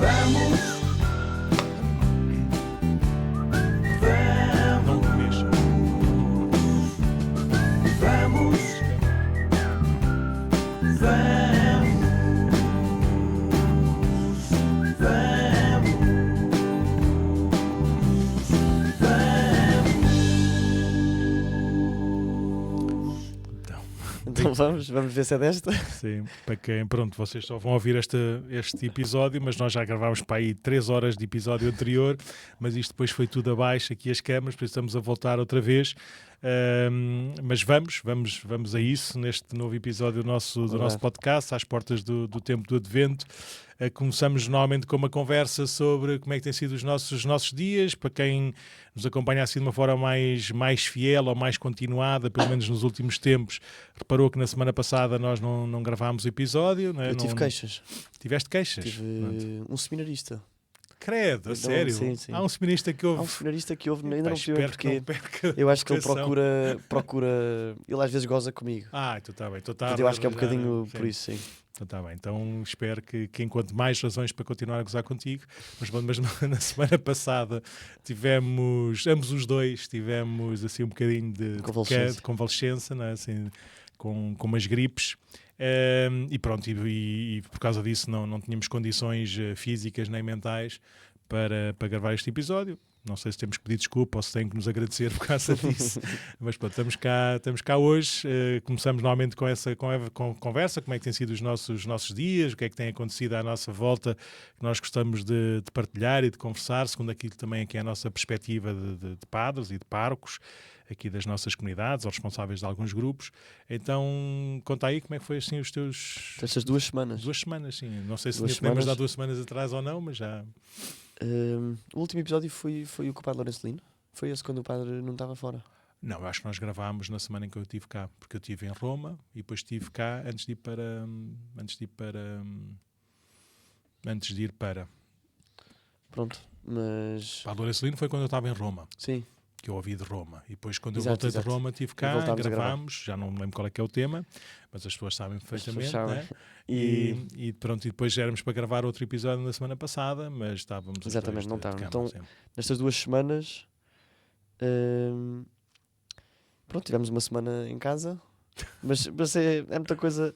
Não me mexa. Então vamos ver se é desta. Sim, para quem, pronto, vocês só vão ouvir este episódio, mas nós já gravámos para aí 3 horas de episódio anterior, mas isto depois foi tudo abaixo, aqui as câmaras, por isso estamos a voltar outra vez. Mas vamos a isso neste novo episódio do nosso podcast, às portas do tempo do Advento. Começamos normalmente com uma conversa sobre como é que têm sido os nossos dias, para quem nos acompanha assim de uma forma mais fiel ou mais continuada, pelo menos nos últimos tempos, reparou que na semana passada nós não gravámos o episódio. Não é? Eu tive queixas. Tiveste queixas? Tive um seminarista. Credo, a sério? Sim, sim. Há um seminarista que ouve. Há um seminarista que ouve, ainda não percebi bem porque. Eu acho que ele procura. Ele às vezes goza comigo. Então está bem. Eu acho que é um bocadinho por isso, sim. Então está bem. Então espero que encontre mais razões para continuar a gozar contigo. Mas na semana passada tivemos, ambos os dois, tivemos assim um bocadinho de convalescença, não é? Assim, com umas gripes. E pronto, e por causa disso não tínhamos condições físicas nem mentais para gravar este episódio. Não sei se temos que pedir desculpa ou se tem que nos agradecer por causa disso. Mas pronto, estamos cá hoje. Começamos normalmente com essa conversa, como é que têm sido os nossos dias, o que é que tem acontecido à nossa volta, que nós gostamos de partilhar e de conversar, segundo aquilo também que é a nossa perspectiva de padres e de párocos, aqui das nossas comunidades, ou responsáveis de alguns grupos. Então, conta aí como é que foi assim os teus... Estas 2 semanas. 2 semanas, sim. Não sei se te lembras de há 2 semanas atrás ou não, mas já... O último episódio foi o com o Padre Lourenço Lino. Foi esse quando o Padre não estava fora. Não, eu acho que nós gravámos na semana em que eu estive cá, porque eu estive em Roma e depois estive cá antes de ir para... Pronto, mas... Padre Lourenço Lino foi quando eu estava em Roma. Sim. Que eu ouvi de Roma. E depois, quando eu voltei de Roma, estive cá, gravámos, já não me lembro qual é que é o tema, mas as pessoas sabem perfeitamente, né? E pronto, e depois já éramos para gravar outro episódio na semana passada, mas estávamos... Exatamente, não estávamos. Então, nestas 2 semanas, pronto, tivemos uma semana em casa, mas é muita coisa,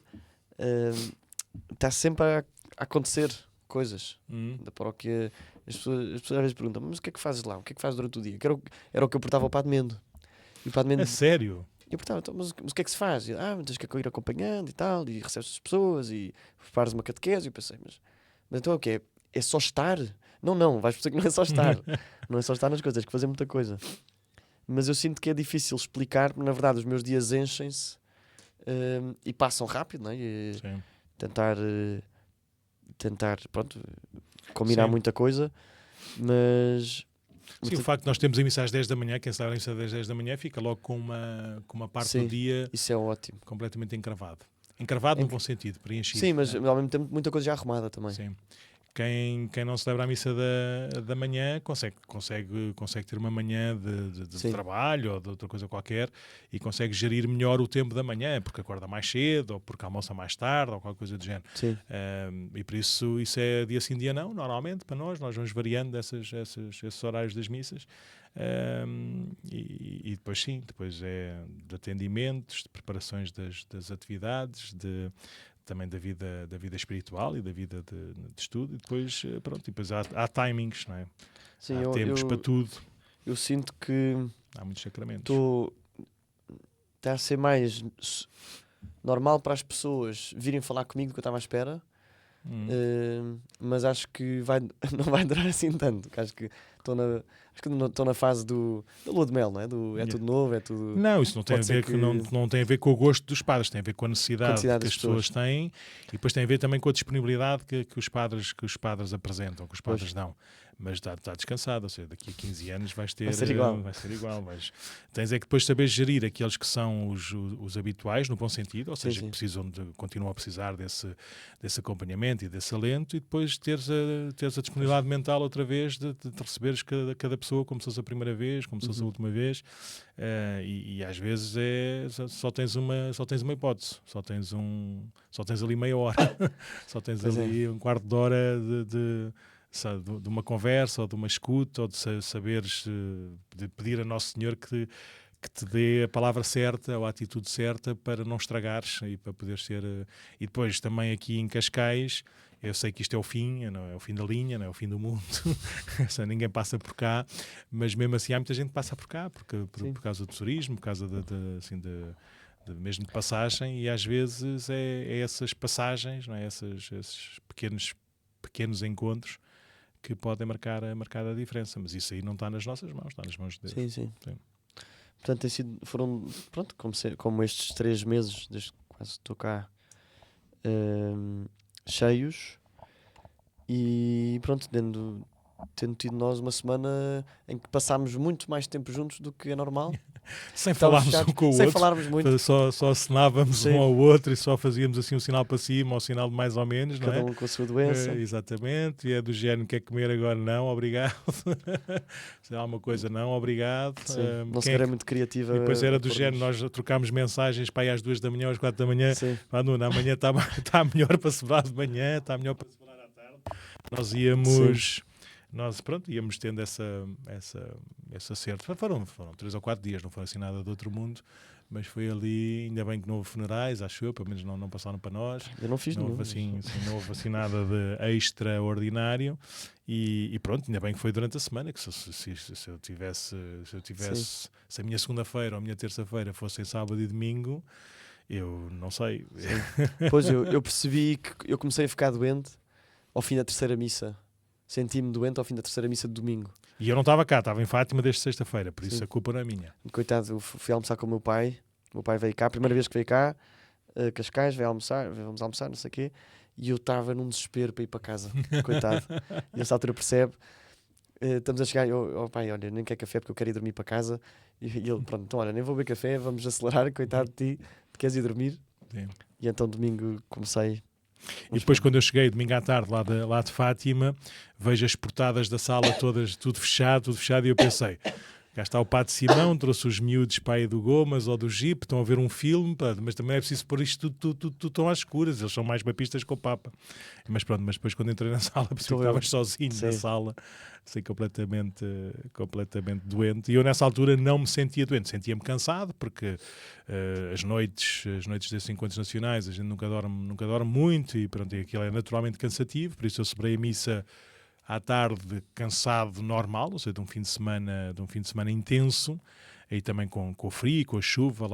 está sempre a acontecer coisas da paróquia. As pessoas às vezes perguntam, mas o que é que fazes lá? O que é que fazes durante o dia? Era o que eu portava ao Padre Mendo. E o Padre Mendo... É sério? Eu perguntava, então, mas o que é que se faz? E, tens que ir acompanhando e tal, e recebes as pessoas e preparas uma catequese. E eu pensei, mas então é o quê? É só estar? Não, vais perceber que não é só estar. Não é só estar nas coisas, tens que fazer muita coisa. Mas eu sinto que é difícil explicar, porque na verdade os meus dias enchem-se e passam rápido, não é? E tentar, pronto, combinar muita coisa, mas... Sim, o facto de nós termos a missa às 10 da manhã, quem celebra a missa às 10 da manhã, fica logo com uma parte do dia... Isso é ótimo. Completamente encravado. Encravado no bom sentido, preenchido. Sim, mas ao mesmo tempo muita coisa já arrumada também. Sim. Quem não celebra a missa da manhã consegue ter uma manhã de trabalho ou de outra coisa qualquer e consegue gerir melhor o tempo da manhã, porque acorda mais cedo ou porque almoça mais tarde ou qualquer coisa do género. Sim. E por isso é dia sim, dia não, normalmente, para nós vamos variando esses horários das missas. E depois é de atendimentos, de preparações das atividades, também da vida espiritual e da vida de estudo, e depois, depois há timings, não é? Sim, há tempos para tudo. Eu sinto que há muitos sacramentos. Está a ser mais normal para as pessoas virem falar comigo do que eu estava à espera, mas acho que não vai durar assim tanto. Acho que estou na fase da lua de mel, não é? É tudo novo, é tudo... Não, isso não tem, não tem a ver com o gosto dos padres, tem a ver com a necessidade que as pessoas têm, e depois tem a ver também com a disponibilidade que os padres apresentam, que os padres dão. Mas está descansado, ou seja, daqui a 15 anos vai ser igual. Mas tens é que depois saber gerir aqueles que são os habituais, no bom sentido, ou seja, que continuam a precisar desse acompanhamento e desse alento, e depois teres a disponibilidade mental outra vez de receberes cada pessoa como se fosse a primeira vez, como se fosse a última vez, e às vezes só tens uma hipótese, só tens ali meia hora, só tens ali um quarto de hora de uma conversa, ou de uma escuta, ou de saberes, de pedir a Nosso Senhor que te dê a palavra certa ou a atitude certa para não estragares e para poder ser... E depois também aqui em Cascais, eu sei que isto é o fim, não é o fim da linha, não é o fim do mundo, ninguém passa por cá, mas mesmo assim há muita gente que passa por cá, por causa do turismo, por causa mesmo de passagem, e às vezes é essas passagens, não é? Esses pequenos encontros que podem marcar a diferença, mas isso aí não está nas nossas mãos, está nas mãos de Deus. Sim. Portanto, foram, pronto, como estes 3 meses, desde que quase estou cá, cheios, e pronto, tendo tido nós uma semana em que passámos muito mais tempo juntos do que é normal. Sem falarmos um com o sem outro, falarmos muito. Só assinávamos um ao outro e só fazíamos assim um sinal para cima, ou um sinal de mais ou menos, cada não é? um com a sua doença. Exatamente, e é do género, quer comer agora? Não, obrigado. Se há alguma coisa, não, obrigado. Não se é muito criativa. E depois era do género, nós trocámos mensagens para aí às 2 da manhã, às 4 da manhã. Nuno, amanhã está melhor para celebrar de manhã, está melhor para celebrar à tarde. Nós íamos... íamos tendo esse acerto. Foram 3 ou 4 dias, não foi assim nada de outro mundo, mas foi ali, ainda bem que não houve funerais, acho eu, pelo menos não passaram para nós. Eu não fiz nenhum. Não houve assim nada de extraordinário, e pronto, ainda bem que foi durante a semana, que se eu tivesse, se a minha segunda-feira ou a minha terça-feira fossem sábado e domingo, eu não sei. Pois, eu percebi que eu comecei a ficar doente ao fim da terceira missa. Senti-me doente ao fim da terceira missa de domingo. E eu não estava cá, estava em Fátima desde sexta-feira, por isso a culpa não é minha. Coitado, eu fui almoçar com o meu pai. O meu pai veio cá, a primeira vez que veio cá, Cascais, vamos almoçar, não sei o quê. E eu estava num desespero para ir para casa. Coitado. E nessa altura percebe, estamos a chegar, pai, olha, nem quer café porque eu quero ir dormir para casa. E ele, pronto, então olha, nem vou beber café, vamos acelerar, coitado de ti, queres ir dormir? Sim. E então domingo comecei. E depois, quando eu cheguei domingo à tarde lá de Fátima, vejo as portadas da sala todas, tudo fechado, e eu pensei, cá está o Padre Simão, trouxe os miúdos para aí do Gomas ou do Jeep, estão a ver um filme, mas também é preciso pôr isto tudo tão às escuras, eles são mais papistas que o Papa. Mas pronto, mas depois quando entrei na sala, percebi que estavas sozinho na sala, assim, completamente doente. E eu nessa altura não me sentia doente, sentia-me cansado, porque as noites desses encontros nacionais a gente nunca dorme muito, e pronto, e aquilo é naturalmente cansativo, por isso eu celebrei a missa à tarde cansado normal, ou seja, de um fim de semana intenso, aí também com o frio, com a chuva,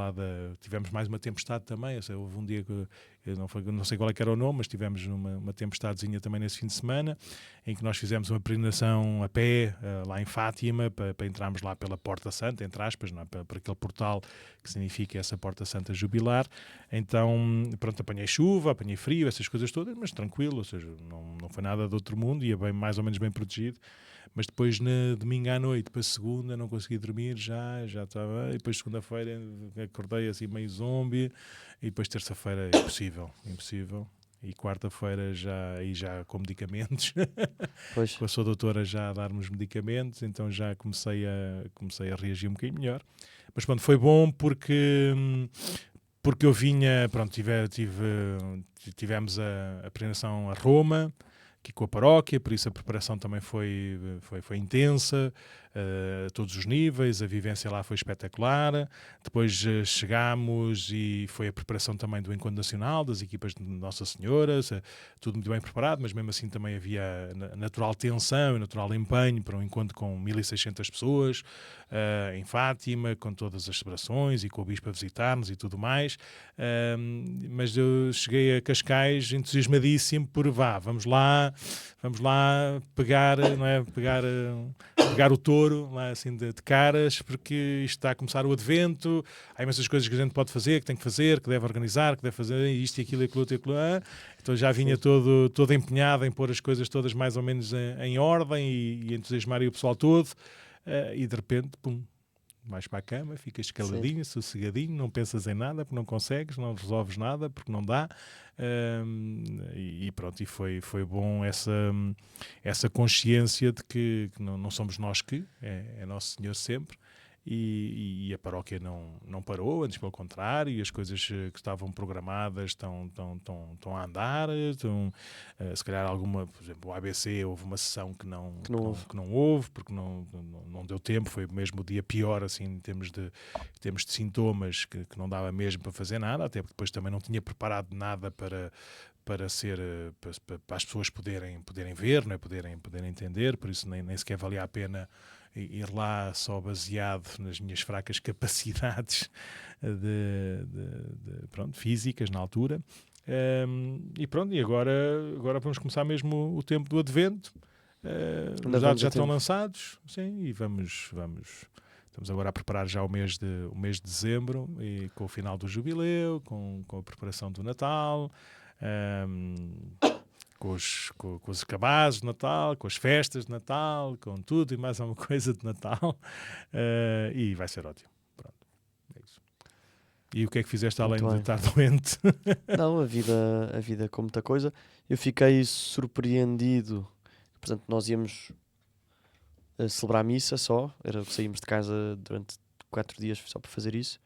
tivemos mais uma tempestade também, ou seja, houve um dia que não sei qual é que era o nome, mas tivemos uma tempestadezinha também nesse fim de semana, em que nós fizemos uma peregrinação a pé, lá em Fátima, para entrarmos lá pela Porta Santa, entre aspas, não é? para aquele portal que significa essa Porta Santa jubilar. Então, pronto, apanhei chuva, apanhei frio, essas coisas todas, mas tranquilo, ou seja, não foi nada de outro mundo, ia mais ou menos bem protegido. Mas depois, na domingo à noite, para segunda, não consegui dormir, já estava. E depois, segunda-feira, acordei assim meio zombie. E depois, terça-feira, impossível. E quarta-feira, já com medicamentos. Com a sua doutora já a dar-nos medicamentos, então já comecei a reagir um bocadinho melhor. Mas pronto, foi bom porque eu vinha, pronto, tivemos a peregrinação a Roma, aqui com a paróquia, por isso a preparação também foi intensa, a todos os níveis, a vivência lá foi espetacular. Depois chegámos e foi a preparação também do Encontro Nacional, das equipas de Nossa Senhora, tudo muito bem preparado, mas mesmo assim também havia natural tensão e natural empenho para um encontro com 1.600 pessoas em Fátima, com todas as celebrações e com o Bispo a visitar-nos e tudo mais. Mas eu cheguei a Cascais entusiasmadíssimo por vamos lá pegar, não é? Pegar o touro lá, assim, de caras, porque isto está a começar o advento, há imensas coisas que a gente pode fazer, que tem que fazer, que deve organizar, que deve fazer isto e aquilo e aquilo outro e aquilo. Então já vinha todo empenhado em pôr as coisas todas mais ou menos em ordem e entusiasmar o pessoal todo, e de repente, pum, vais para a cama, ficas caladinho, sossegadinho, não pensas em nada, porque não consegues, não resolves nada, porque não dá. E pronto, e foi bom essa consciência de que não somos nós é Nosso Senhor sempre, e a paróquia não parou, antes pelo contrário, e as coisas que estavam programadas estão a andar, se calhar por exemplo, o ABC houve uma sessão que não houve, porque não deu tempo, foi mesmo o dia pior assim, em termos de sintomas, que não dava mesmo para fazer nada, até porque depois também não tinha preparado nada para as pessoas poderem ver, não é? poderem entender, por isso nem sequer valia a pena ir lá só baseado nas minhas fracas capacidades físicas na altura. E agora vamos começar mesmo o tempo do Advento. Os dados já estão lançados, sim, e vamos estamos agora a preparar já o mês de dezembro, e com o final do jubileu, com a preparação do Natal, com os cabazes de Natal, com as festas de Natal, com tudo e mais alguma coisa de Natal, e vai ser ótimo. Pronto, é isso. E o que é que fizeste além de estar doente? Não, a vida com muita coisa. Eu fiquei surpreendido. Portanto, nós íamos celebrar a missa só, era que saímos de casa durante 4 dias só para fazer isso.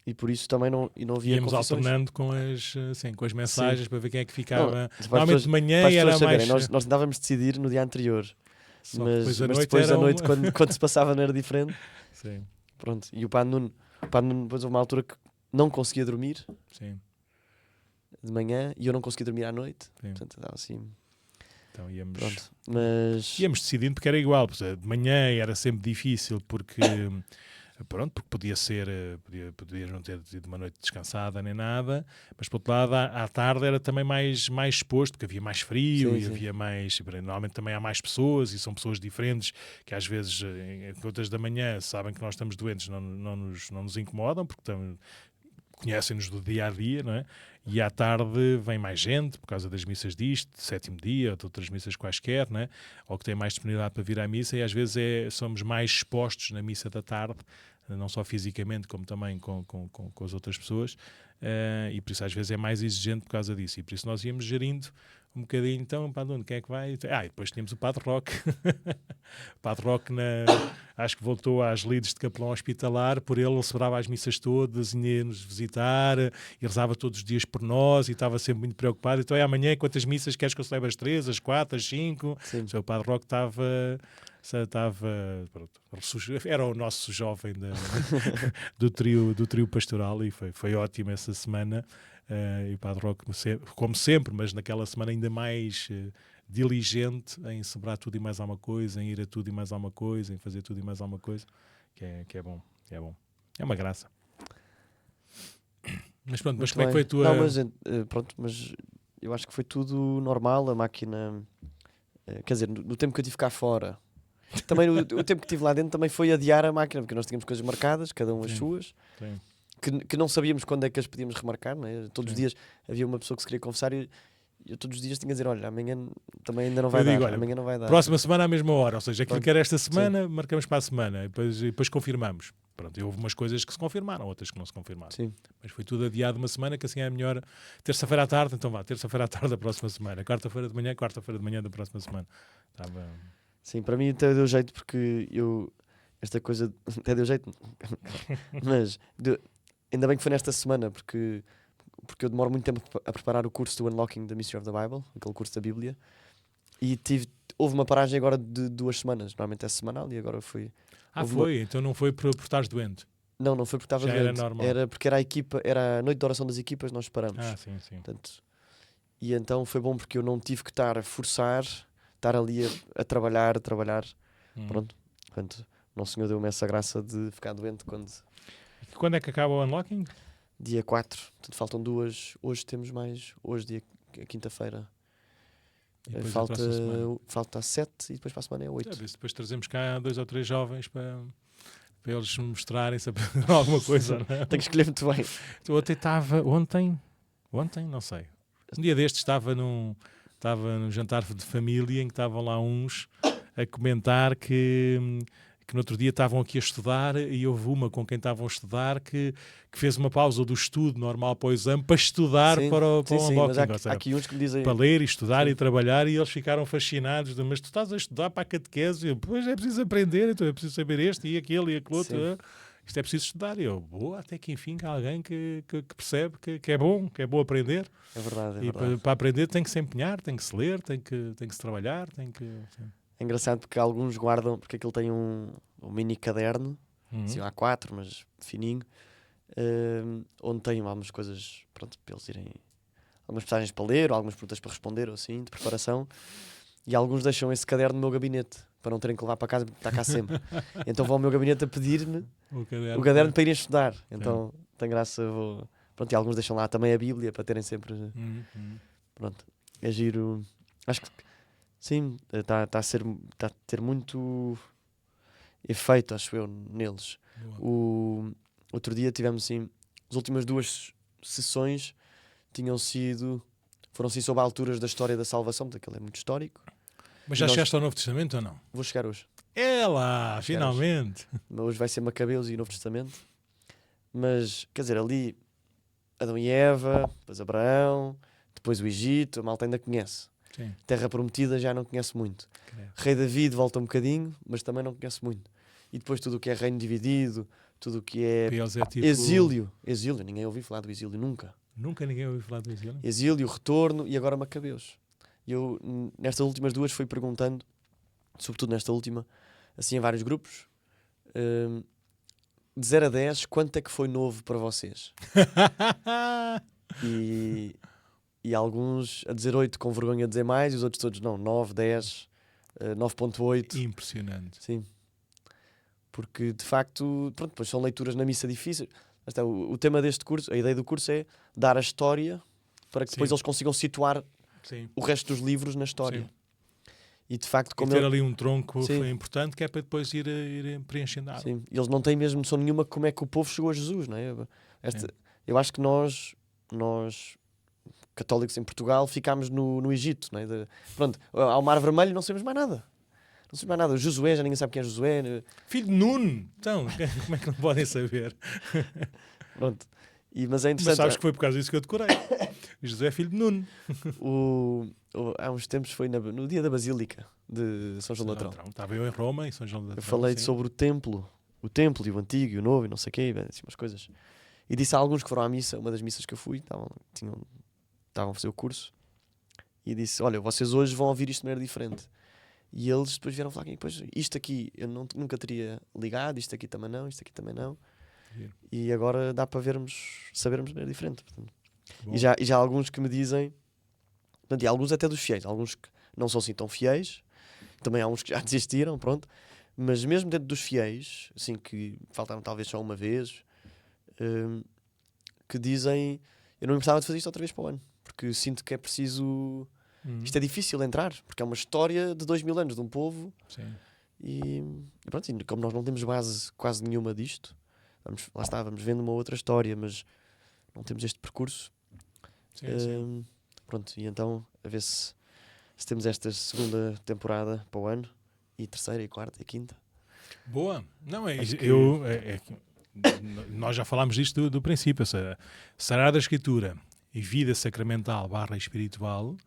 E por isso também não havia íamos confissões. Alternando com as mensagens, sim, para ver quem é que ficava. Normalmente de manhã era saberem, mais... Nós tentávamos decidir no dia anterior. Mas depois à noite quando se passava não era diferente. Sim. Pronto. E o Padre Nuno depois houve uma altura que não conseguia dormir. Sim. De manhã, e eu não conseguia dormir à noite. Sim. Portanto, estava assim... Então íamos decidindo porque era igual. De manhã era sempre difícil porque podia ser, podia não ter tido uma noite descansada nem nada, mas por outro lado à tarde era também mais exposto, porque havia mais frio, sim. Havia mais, normalmente também há mais pessoas, e são pessoas diferentes que às vezes em outras da manhã sabem que nós estamos doentes, não nos incomodam, porque conhecem-nos do dia a dia, não é? E à tarde vem mais gente por causa das missas de sétimo dia ou de outras missas quaisquer, não é? Ou que tem mais disponibilidade para vir à missa, e às vezes somos mais expostos na missa da tarde, não só fisicamente como também com as outras pessoas, e por isso às vezes é mais exigente por causa disso, e por isso nós íamos gerindo um bocadinho. Então, Padre Nuno, quem é que vai? E depois tínhamos o Padre Roque. O Padre Roque acho que voltou às lides de capelão hospitalar, por ele celebrava as missas todas, ia-nos visitar e rezava todos os dias por nós, e estava sempre muito preocupado. Então amanhã quantas missas queres que eu celebre? As 3, as 4, as 5? O Padre Roque estava pronto, era o nosso jovem do trio pastoral, e foi ótimo essa semana. E o Padre Roque, como sempre, mas naquela semana ainda mais diligente em celebrar tudo e mais alguma coisa, em ir a tudo e mais alguma coisa, em fazer tudo e mais alguma coisa, que é bom. É uma graça. Mas pronto, mas como é que foi a tua... Não, mas eu acho que foi tudo normal, a máquina... Quer dizer, no tempo que eu tive cá fora, também o tempo que estive lá dentro também foi adiar a máquina, porque nós tínhamos coisas marcadas, cada um as suas. Sim. Que não sabíamos quando é que as podíamos remarcar, não é? Todos os dias havia uma pessoa que se queria confessar, e eu todos os dias tinha a dizer, olha, amanhã também ainda não vai dar. Olha, amanhã não vai dar. Próxima semana à mesma hora, ou seja, aquilo que era esta semana, sim, marcamos para a semana, e depois confirmamos. Pronto, e houve umas coisas que se confirmaram, outras que não se confirmaram. Sim. Mas foi tudo adiado uma semana, que assim é melhor. Terça-feira à tarde, então terça-feira à tarde da próxima semana. Quarta-feira de manhã da próxima semana. Sim, para mim até deu jeito, porque esta coisa até deu jeito, mas ainda bem que foi nesta semana, porque eu demoro muito tempo a preparar o curso do Unlocking the Mystery of the Bible, aquele curso da Bíblia, e houve uma paragem agora de 2 semanas, normalmente é semanal, e agora foi... Então não foi por estares doente? Não foi porque estava doente. Era normal? Era porque era a equipa, era a noite de oração das equipas, nós paramos. Sim. Portanto, e então foi bom porque eu não tive que estar a forçar, estar ali a trabalhar. Pronto. Portanto, Nosso Senhor deu-me essa graça de ficar doente Quando é que acaba o Unlocking? Dia 4. Portanto, faltam 2. Hoje temos mais. Hoje, quinta-feira. Falta 7 e depois para a semana é 8. Depois trazemos cá 2 ou 3 jovens para eles mostrarem alguma coisa. Não é? Tenho que escolher muito bem. Ontem, não sei. Um dia destes estava num jantar de família em que estavam lá uns a comentar que que no outro dia estavam aqui a estudar e houve uma com quem estavam a estudar que fez uma pausa do estudo normal para o exame para estudar para o unboxing. Mas há aqui uns que me dizem... Para ler, estudar e trabalhar, e eles ficaram fascinados. Mas tu estás a estudar para a catequese? Pois é preciso aprender, então é preciso saber este e aquele e aquele outro. Isto é preciso estudar. E eu, boa, até que enfim há alguém que percebe que é bom aprender. É verdade, é e verdade. Para aprender tem que se empenhar, tem que se ler, tem que se trabalhar, tem que... É engraçado porque alguns guardam, porque aquilo tem um mini caderno, assim, A4, mas fininho, onde tem algumas coisas, pronto, para eles irem, algumas passagens para ler, ou algumas perguntas para responder, ou assim, de preparação, e alguns deixam esse caderno no meu gabinete, para não terem que levar para casa, porque está cá sempre. Então vão ao meu gabinete a pedir-me o caderno para irem estudar. Então tem graça, pronto, e alguns deixam lá também a Bíblia, para terem sempre, pronto, é giro. Acho que sim, está a ter muito efeito, acho eu, neles. Outro dia tivemos, assim, as últimas 2 sessões foram sim sobre alturas da história da salvação, porque aquilo é muito histórico. Mas já chegaste ao Novo Testamento ou não? Vou chegar hoje. É lá, finalmente. Hoje vai ser Macabeus e Novo Testamento. Mas, quer dizer, ali Adão e Eva, depois Abraão, depois o Egito, a malta ainda conhece. Sim. Terra Prometida já não conhece muito. Rei David volta um bocadinho, mas também não conhece muito. E depois tudo o que é reino dividido, tudo o que é tipo... exílio, ninguém ouviu falar do exílio nunca. Nunca ninguém ouviu falar do exílio? Exílio, retorno e agora Macabeus. E eu, nestas últimas 2, fui perguntando, sobretudo nesta última, assim, em vários grupos, de 0 a 10, quanto é que foi novo para vocês? E alguns a dizer 8 com vergonha de dizer mais, e os outros todos não, 9, 10, 9.8. Impressionante. Sim. Porque, de facto, pronto, depois são leituras na missa difíceis. O tema deste curso, a ideia do curso é dar a história para que depois eles consigam situar o resto dos livros na história. Sim. E de facto, como ter ali um tronco foi importante, que é para depois ir preenchendo. Sim, eles não têm mesmo noção nenhuma como é que o povo chegou a Jesus, não é? Eu acho que nós católicos em Portugal, ficámos no Egito, não é? Pronto, ao Mar Vermelho não sabemos mais nada. Não sabemos mais nada. O Josué, já ninguém sabe quem é Josué. Filho de Nuno! Então, como é que não podem saber? Pronto. Mas é interessante. Mas sabes que foi por causa disso que eu decorei. Josué é filho de Nuno. Há uns tempos foi no dia da Basílica de São João do Latrão. Estava eu em Roma e São João do Latrão. Eu falei sobre o templo e o antigo e o novo e não sei o quê, assim, umas coisas. E disse a alguns que foram à missa, uma das missas que eu fui, estavam a fazer o curso, e disse, olha, vocês hoje vão ouvir isto de maneira diferente. E eles depois vieram falar, pois, isto aqui eu nunca teria ligado, isto aqui também não, isto aqui também não. E agora dá para sabermos de maneira diferente. Portanto. E já há alguns que me dizem, portanto, e alguns até dos fiéis, alguns que não são assim tão fiéis, também há uns que já desistiram, pronto, mas mesmo dentro dos fiéis, assim, que faltaram talvez só uma vez, que dizem, eu não me precisava de fazer isto outra vez para o ano, porque sinto que é preciso... Isto é difícil entrar, porque é uma história de 2000 anos de um povo. Sim. E pronto, e como nós não temos base quase nenhuma disto, vamos vendo uma outra história, mas não temos este percurso. Sim. Pronto, e então a ver se temos esta segunda temporada para o ano, e terceira, e quarta, e quinta. Boa. Não, nós já falámos disto do princípio. Sagrada Escritura e vida sacramental / espiritual,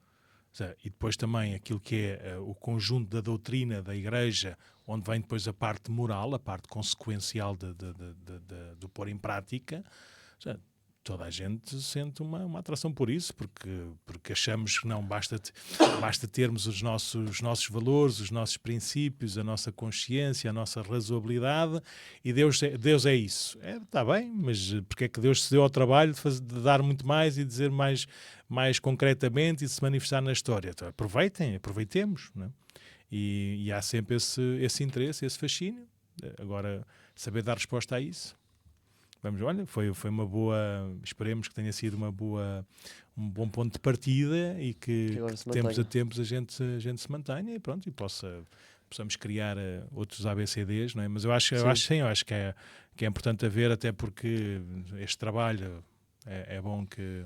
e depois também aquilo que é o conjunto da doutrina da Igreja, onde vem depois a parte moral, a parte consequencial do pôr em prática. Toda a gente sente uma atração por isso, porque achamos que não basta termos os nossos valores, os nossos princípios, a nossa consciência, a nossa razoabilidade, e Deus é isso. Está bem, mas porque é que Deus se deu ao trabalho de dar muito mais e dizer mais concretamente e de se manifestar na história? Então, aproveitemos, não é? E há sempre esse interesse, esse fascínio. Agora, saber dar resposta a isso. Olha, foi uma boa, esperemos que tenha sido um bom ponto de partida e que tempos a tempos a gente se mantenha e pronto, e possamos criar outros ABCDs, não é? Mas eu acho que é importante haver, até porque este trabalho é bom que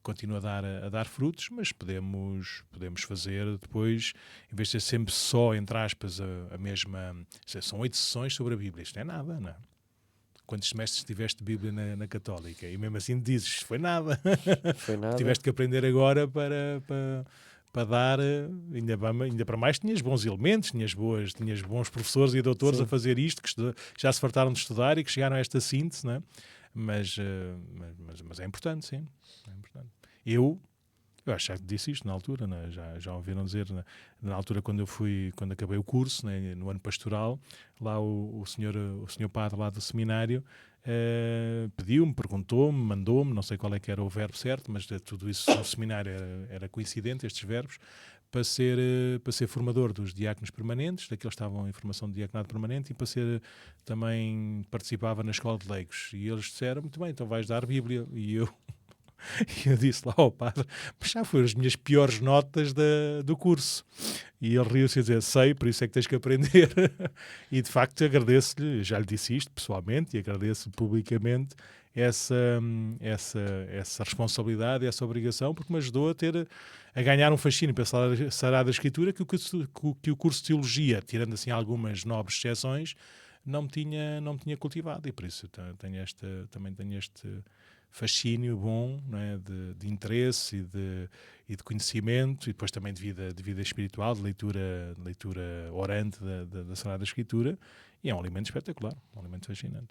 continua a dar frutos, mas podemos fazer depois, em vez de ser sempre só, entre aspas, a mesma... São 8 sessões sobre a Bíblia, isto não é nada, não é? Quantos semestres tiveste de Bíblia na Católica? E mesmo assim dizes, foi nada. Foi nada. Tiveste que aprender agora para dar, ainda para mais tinhas bons elementos, tinhas bons professores e doutores a fazer isto, que já se fartaram de estudar e que chegaram a esta síntese, não é? Mas é importante, sim. É importante. Eu acho que já disse isto na altura, né? Já ouviram dizer, na altura quando acabei o curso, né? No ano pastoral, lá o senhor padre lá do seminário pediu-me, perguntou-me, mandou-me, não sei qual é que era o verbo certo, mas tudo isso no seminário era coincidente, estes verbos, para ser formador dos diáconos permanentes, daqueles que estavam em formação de diaconado permanente, e também participava na escola de leigos. E eles disseram, muito bem, então vais dar Bíblia. E eu disse lá ao padre, mas já foram as minhas piores notas do curso. E ele riu-se a dizer, sei, por isso é que tens que aprender. E de facto agradeço-lhe, já lhe disse isto pessoalmente, e agradeço publicamente essa responsabilidade, essa obrigação, porque me ajudou a ganhar um fascínio pela Sagrada Escritura que o curso de Teologia, tirando assim algumas nobres exceções, não me tinha cultivado. E por isso também tenho este fascínio bom, não é? de interesse e de conhecimento, e depois também de vida espiritual, de leitura orante da Sagrada Escritura, e é um alimento espetacular, um alimento fascinante.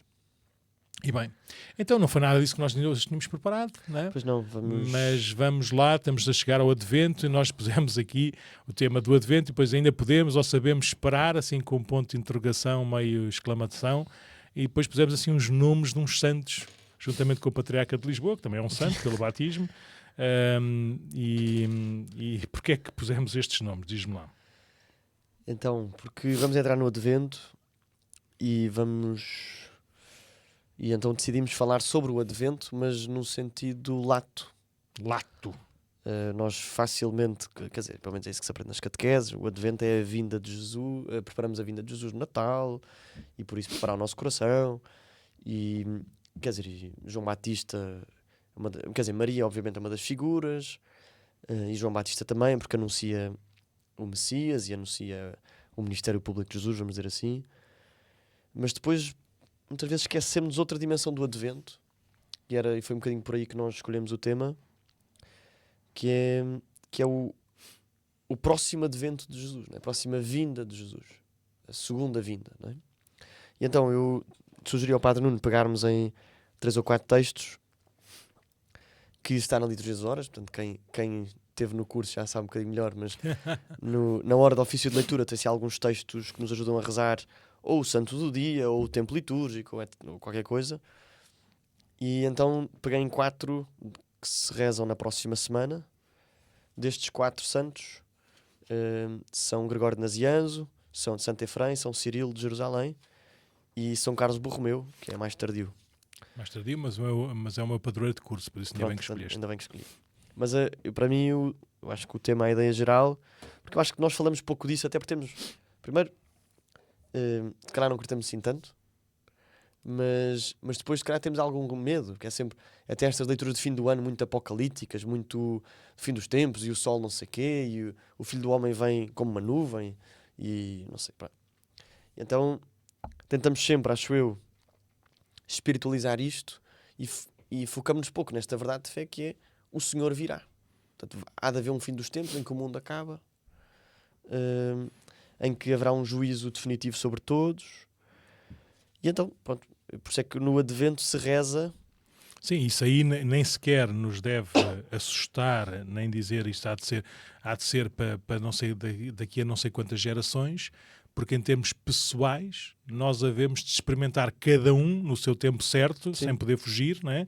E bem, então não foi nada disso que nós tínhamos preparado, não é? Pois não, mas vamos lá, estamos a chegar ao Advento, e nós pusemos aqui o tema do Advento, e depois ainda podemos ou sabemos esperar, assim com um ponto de interrogação, meio exclamação, e depois pusemos assim uns nomes de uns santos, juntamente com o Patriarca de Lisboa, que também é um santo pelo batismo. E porquê é que pusemos estes nomes? Diz-me lá. Então, porque vamos entrar no Advento e então decidimos falar sobre o Advento, mas no sentido lato. Nós facilmente, quer dizer, pelo menos é isso que se aprende nas catequeses, o Advento é a vinda de Jesus, preparamos a vinda de Jesus no Natal, e por isso preparar o nosso coração, e quer dizer, João Batista, Maria obviamente é uma das figuras, e João Batista também, porque anuncia o Messias e anuncia o ministério público de Jesus, vamos dizer assim. Mas depois, muitas vezes esquecemos outra dimensão do Advento, e foi um bocadinho por aí que nós escolhemos o tema, que é o próximo Advento de Jesus, né? A próxima vinda de Jesus, a segunda vinda, né? E então eu sugeri ao Padre Nuno pegarmos em 3 ou 4 textos que está na Liturgia das Horas, portanto quem esteve no curso já sabe um bocadinho melhor, mas na hora do ofício de leitura tem-se alguns textos que nos ajudam a rezar ou o Santo do Dia, ou o tempo litúrgico, ou qualquer coisa. E então peguei em 4 que se rezam na próxima semana. Destes 4 santos, São Gregório de Nazianzo, São de Santo Efrém, São Cirilo de Jerusalém e São Carlos Borromeu, que é mais tardio. Mais tardio, mas é uma padroeira de curso, por isso ainda bem que escolheste. Ainda bem que escolhi. Mas para mim, eu acho que o tema é a ideia geral, porque eu acho que nós falamos pouco disso, até porque temos, primeiro, se calhar não curtamos assim tanto, mas depois se calhar temos algum medo, que é sempre, até estas leituras de fim do ano muito apocalípticas, muito fim dos tempos, e o sol não sei quê, e o Filho do Homem vem como uma nuvem, e não sei, pá. Então, tentamos sempre, acho eu, espiritualizar isto, e focamos-nos pouco nesta verdade de fé que é o Senhor virá. Portanto, há de haver um fim dos tempos em que o mundo acaba, em que haverá um juízo definitivo sobre todos. E então, pronto, por isso é que no Advento se reza. Sim, isso aí nem sequer nos deve assustar, nem dizer isto há de ser para não sei, daqui a não sei quantas gerações, porque em termos pessoais nós havemos de experimentar cada um no seu tempo certo, sem poder fugir, não é?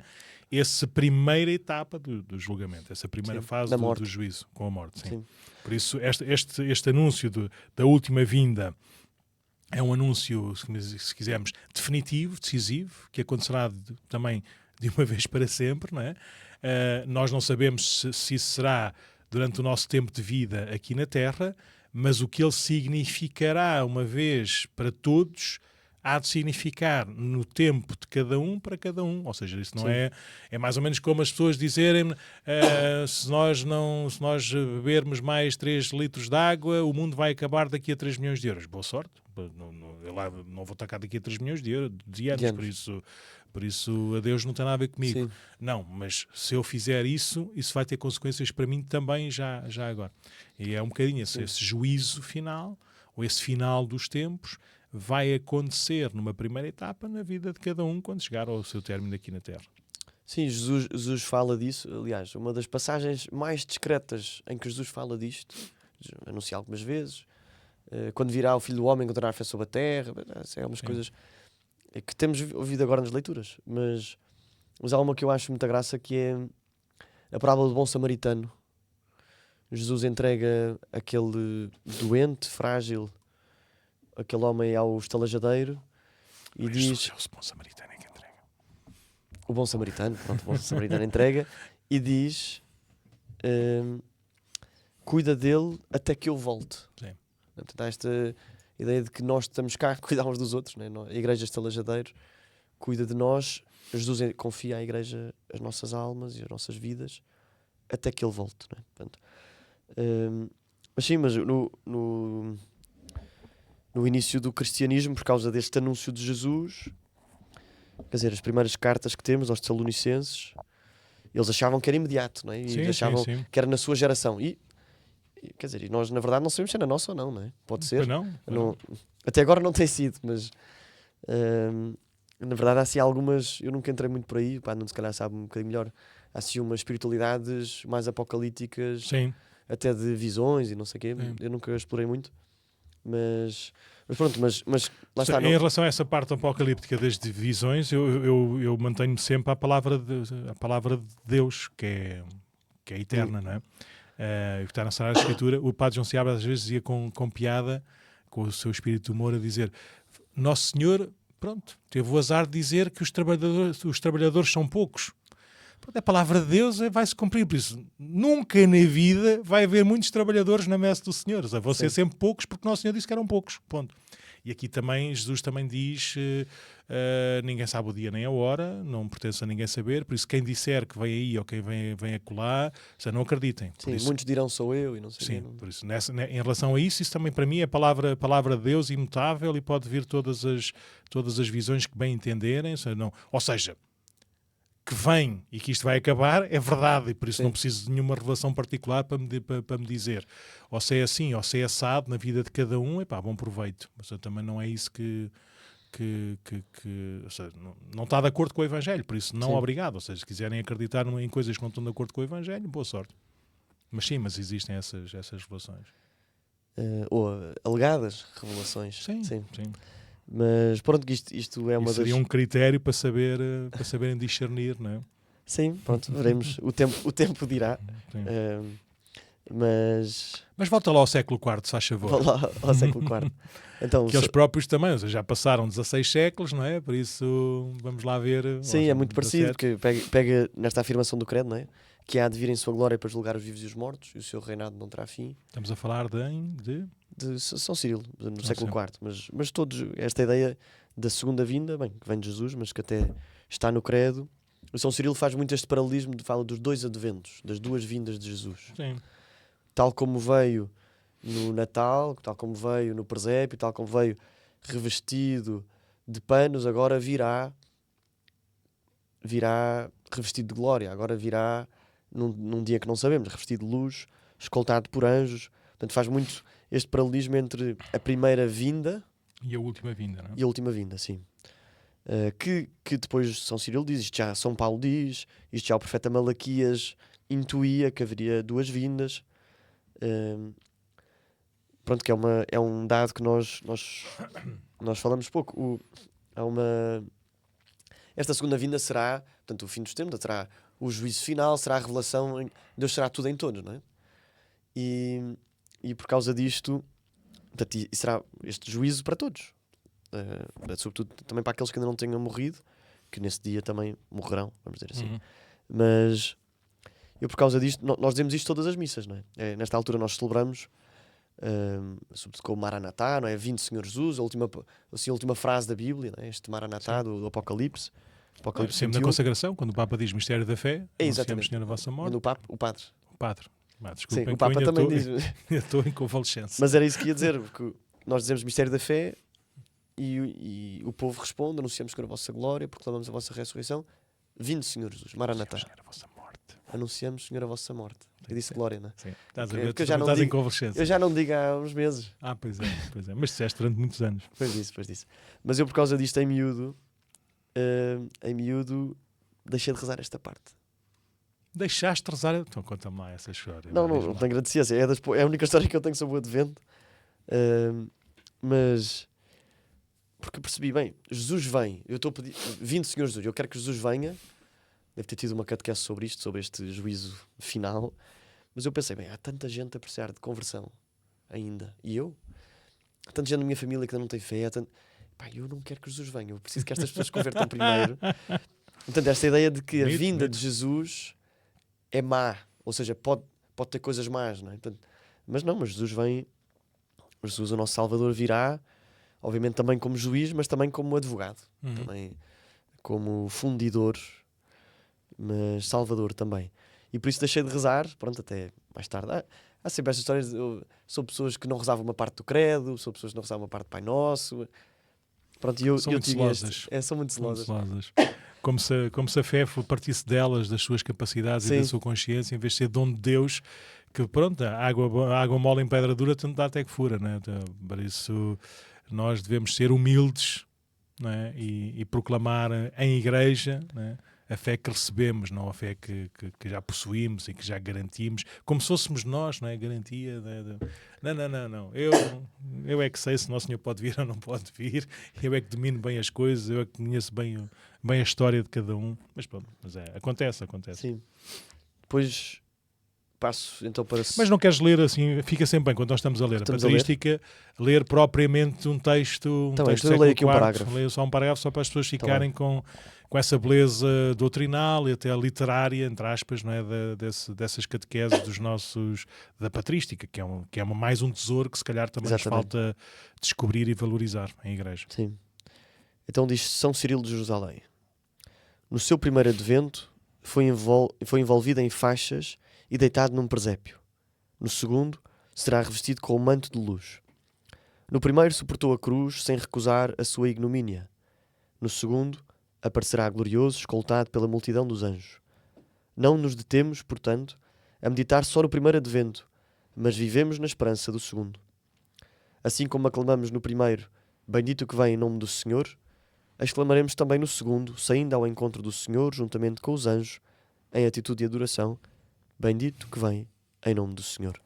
Essa primeira etapa do julgamento, essa primeira fase do juízo, com a morte. Sim. Sim. Por isso, este anúncio da última vinda é um anúncio, se quisermos, definitivo, decisivo, que acontecerá também de uma vez para sempre, não é? Nós não sabemos se isso será durante o nosso tempo de vida aqui na Terra, mas o que ele significará uma vez para todos, há de significar no tempo de cada um para cada um. Ou seja, isso não é mais ou menos como as pessoas dizerem se nós bebermos mais 3 litros de água, o mundo vai acabar daqui a 3 milhões de euros. Boa sorte. Não vou tacar daqui a 3 milhões de anos. Por isso a Deus não tem nada a ver comigo. Sim. Não, mas se eu fizer isso vai ter consequências para mim também já agora. E é um bocadinho esse juízo final, ou esse final dos tempos, vai acontecer numa primeira etapa na vida de cada um quando chegar ao seu término aqui na Terra. Sim, Jesus fala disso. Aliás, uma das passagens mais discretas em que Jesus fala disto, anuncia algumas vezes, quando virá o Filho do Homem encontrará fé sobre a terra, é umas coisas que temos ouvido agora nas leituras, mas há uma que eu acho muita graça, que é a parábola do bom samaritano. Jesus entrega aquele doente, frágil, aquele homem ao estalajadeiro e diz... É o bom samaritano que entrega. O bom samaritano, pronto, o bom samaritano entrega e diz cuida dele até que eu volte. Sim. Portanto, há esta ideia de que nós estamos cá a cuidar uns dos outros, né? A Igreja Estalajadeiro cuida de nós, Jesus confia à Igreja as nossas almas e as nossas vidas até que Ele volte, né? Portanto, mas sim, mas no início do cristianismo, por causa deste anúncio de Jesus, quer dizer, as primeiras cartas que temos aos Tessalonicenses, eles achavam que era imediato, não é? E achavam que era na sua geração. Quer dizer, e nós na verdade não sabemos se é na nossa ou não, não é? Pode ser. Não. Até agora não tem sido, mas na verdade há assim algumas, eu nunca entrei muito por aí, pá, não se calhar sabe um bocadinho melhor, há assim umas espiritualidades mais apocalípticas, até de visões e não sei o quê, eu nunca explorei muito, mas pronto, mas lá está. Em relação a essa parte apocalíptica das visões, eu mantenho-me sempre à palavra de Deus, que é eterna, não é? Que está na Sagrada Escritura. O Padre João Seabra às vezes dizia com piada, com o seu espírito de humor, a dizer: Nosso Senhor, pronto, teve o azar de dizer que os trabalhadores são poucos. A palavra de Deus vai-se cumprir, por isso nunca na vida vai haver muitos trabalhadores na messe do Senhor. Vão ser sempre poucos, porque o Nosso Senhor disse que eram poucos. Ponto. E aqui também, Jesus também diz, ninguém sabe o dia nem a hora, não pertence a ninguém saber, por isso quem disser que vem aí ou quem vem acolá, não acreditem. Sim, isso, muitos dirão sou eu e não sei. Sim, por isso, em relação a isso também para mim é palavra de Deus imutável e pode vir todas as visões que bem entenderem, ou seja, que vem e que isto vai acabar, é verdade, e por isso não preciso de nenhuma revelação particular para me dizer. Ou se é assim, ou se é assado na vida de cada um, bom proveito. Mas também não é isso que ou seja, não está de acordo com o Evangelho, por isso não obrigado. Ou seja, se quiserem acreditar em coisas que não estão de acordo com o Evangelho, boa sorte. Mas sim, mas existem essas revelações. Ou alegadas revelações. Sim. Mas pronto, isto é uma das... Seria um critério para saberem discernir, não é? Sim, pronto, veremos. O tempo dirá. Mas volta lá ao século IV, se faz favor. Volta lá ao século IV. Então, que eles próprios também, ou seja, já passaram 16 séculos, não é? Por isso, vamos lá ver. Sim, é muito parecido, porque pega nesta afirmação do credo, não é? Que há de vir em sua glória para julgar os vivos e os mortos, e o seu reinado não terá fim. Estamos a falar de São Cirilo, no século IV. Mas todos, esta ideia da segunda vinda, bem, que vem de Jesus, mas que até está no credo. O São Cirilo faz muito este paralelismo, fala dos dois adventos, das duas vindas de Jesus. Sim. Tal como veio no Natal, tal como veio no presépio, tal como veio revestido de panos, agora virá revestido de glória, agora virá num dia que não sabemos, revestido de luz, escoltado por anjos. Portanto, faz muito este paralelismo entre a primeira vinda e a última vinda, não é? E a última vinda, sim. Que depois São Cirilo diz, isto já São Paulo diz, isto já o profeta Malaquias intuía que haveria duas vindas. Pronto, que é um dado que nós falamos pouco. Esta segunda vinda será, portanto, o fim dos tempos, será o juízo final, será a revelação, Deus será tudo em todos, não é? E por causa disto, portanto, e será este juízo para todos, sobretudo também para aqueles que ainda não tenham morrido, que nesse dia também morrerão, vamos dizer assim. Mas eu, por causa disto, nós dizemos isto todas as missas, não é? Nesta altura nós celebramos sobretudo com o Maranatá, não é? Vinde Senhor Jesus, a última frase da Bíblia, não é? Este Maranatá do Apocalipse. Sempre 21. Na consagração, quando o Papa diz mistério da fé, exatamente. Senhor, a vossa morte. O Padre. O Padre. Desculpem, sim, o Papa também diz. Eu estou em convalescença. Mas era isso que ia dizer, porque nós dizemos mistério da fé e o povo responde: anunciamos, Senhor, a vossa glória, proclamamos a vossa ressurreição. Vinde, Senhor Jesus, Maranatá. Senhor, a vossa morte. Anunciamos, Senhor, a vossa morte. Eu disse glória, não é? Sim. Estás em convalescença. Eu já não digo há uns meses. Pois é. Mas disseste durante muitos anos. Pois disse. Mas eu, por causa disto, em miúdo, deixei de rezar esta parte. Deixaste de rezar? Então conta-me lá essa história. Não tenho grande ciência. É a única história que eu tenho sobre o Advento. Mas... porque percebi bem, Jesus vem. Eu estou a pedir... Vinde, Senhor Jesus. Eu quero que Jesus venha. Deve ter tido uma catequese sobre isto, sobre este juízo final. Mas eu pensei, bem, há tanta gente a precisar de conversão ainda. E eu? Há tanta gente na minha família que ainda não tem fé. Eu não quero que Jesus venha. Eu preciso que estas pessoas se convertam primeiro. Portanto, esta ideia de que a vinda de Jesus é má. Ou seja, pode ter coisas más, não é? Portanto, mas Jesus vem. Jesus, o nosso Salvador, virá. Obviamente também como juiz, mas também como advogado. Também como fundidor. Mas Salvador também. E por isso deixei de rezar, pronto, até mais tarde. Há sempre estas histórias, sou pessoas que não rezavam uma parte do credo, sou pessoas que não rezavam uma parte do Pai Nosso. Pronto, e eu tinha são muito zelosas. Como se a fé partisse delas, das suas capacidades e da sua consciência, em vez de ser dom de Deus, que pronto, a água mole em pedra dura, tanto dá até que fura, né? Então, por isso nós devemos ser humildes, né? e proclamar em igreja, né? A fé que recebemos, não a fé que já possuímos e que já garantimos, como se fôssemos nós, não é? Garantia. Não. Eu é que sei se o Nosso Senhor pode vir ou não pode vir, eu é que domino bem as coisas, eu é que conheço bem a história de cada um. Mas pronto, acontece. Sim. Depois passo então para... Mas não queres ler assim, fica sempre bem quando nós estamos a ler a patrística, ler propriamente um texto. Então, eu leio aqui um parágrafo. Leio só um parágrafo só para as pessoas ficarem com essa beleza doutrinal e até literária, entre aspas, não é? Dessas catequeses dos nossos, da patrística, que é mais um tesouro que se calhar também nos falta descobrir e valorizar em igreja. Sim. Então diz São Cirilo de Jerusalém: no seu primeiro advento foi envolvido em faixas e deitado num presépio. No segundo, será revestido com o manto de luz. No primeiro, suportou a cruz sem recusar a sua ignomínia. No segundo, aparecerá glorioso, escoltado pela multidão dos anjos. Não nos detemos, portanto, a meditar só no primeiro advento, mas vivemos na esperança do segundo. Assim como aclamamos no primeiro, bendito que vem em nome do Senhor, exclamaremos também no segundo, saindo ao encontro do Senhor, juntamente com os anjos, em atitude de adoração, bendito que vem em nome do Senhor.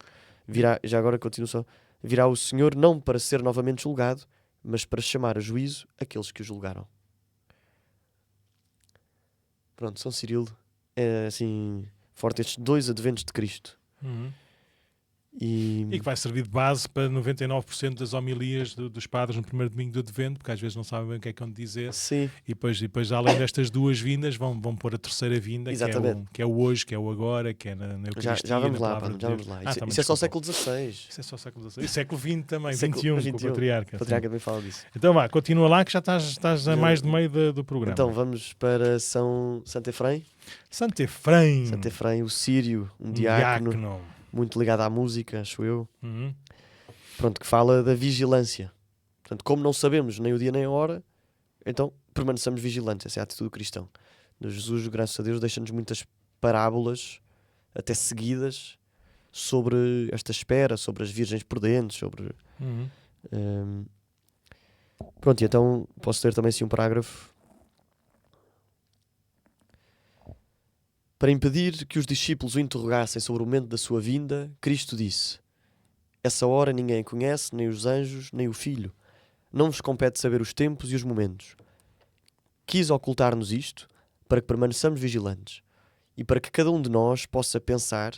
Já agora continuo só. Virá o Senhor não para ser novamente julgado, mas para chamar a juízo aqueles que o julgaram. Pronto, São Cirilo é assim forte estes 2 adventos de Cristo. E que vai servir de base para 99% das homilias dos padres no primeiro domingo do Advento, porque às vezes não sabem bem o que é que vão dizer. Sim. E depois além destas 2 vindas, vão pôr a terceira vinda, que é o hoje, que é o agora, que é na Eucaristia. Já vamos lá. Isso é só século XVI. Isso é só século XVI. E século XX também, XXI, com o Patriarca. O Patriarca também fala disso. Então vá, continua lá que já estás a mais de meio do programa. Então vamos para Santo Efrém. Santo Efrém, o sírio, um diácono. Muito ligado à música, acho eu. Pronto, que fala da vigilância. Portanto, como não sabemos nem o dia nem a hora, então permaneçamos vigilantes. Essa é a atitude do cristão. Jesus, graças a Deus, deixa-nos muitas parábolas, até seguidas, sobre esta espera, sobre as virgens prudentes, sobre... Pronto, e então posso ler também assim um parágrafo. Para impedir que os discípulos o interrogassem sobre o momento da sua vinda, Cristo disse: essa hora ninguém conhece, nem os anjos, nem o Filho. Não vos compete saber os tempos e os momentos. Quis ocultar-nos isto para que permaneçamos vigilantes e para que cada um de nós possa pensar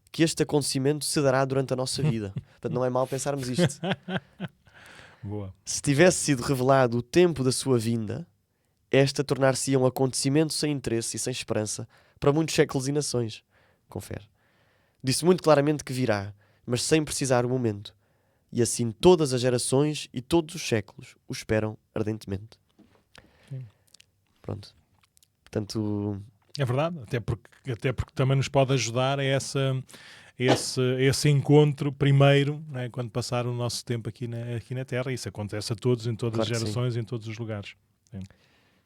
que este acontecimento se dará durante a nossa vida. Portanto, não é mal pensarmos isto. Boa. Se tivesse sido revelado o tempo da sua vinda, esta tornar-se-ia um acontecimento sem interesse e sem esperança para muitos séculos e nações. Confere. Disse muito claramente que virá, mas sem precisar o momento. e assim todas as gerações e todos os séculos o esperam ardentemente. Sim. Pronto. Portanto... É verdade, até porque também nos pode ajudar a esse encontro primeiro, né, quando passar o nosso tempo aqui na Terra. Isso acontece a todos, em todas as gerações, em todos os lugares. Sim.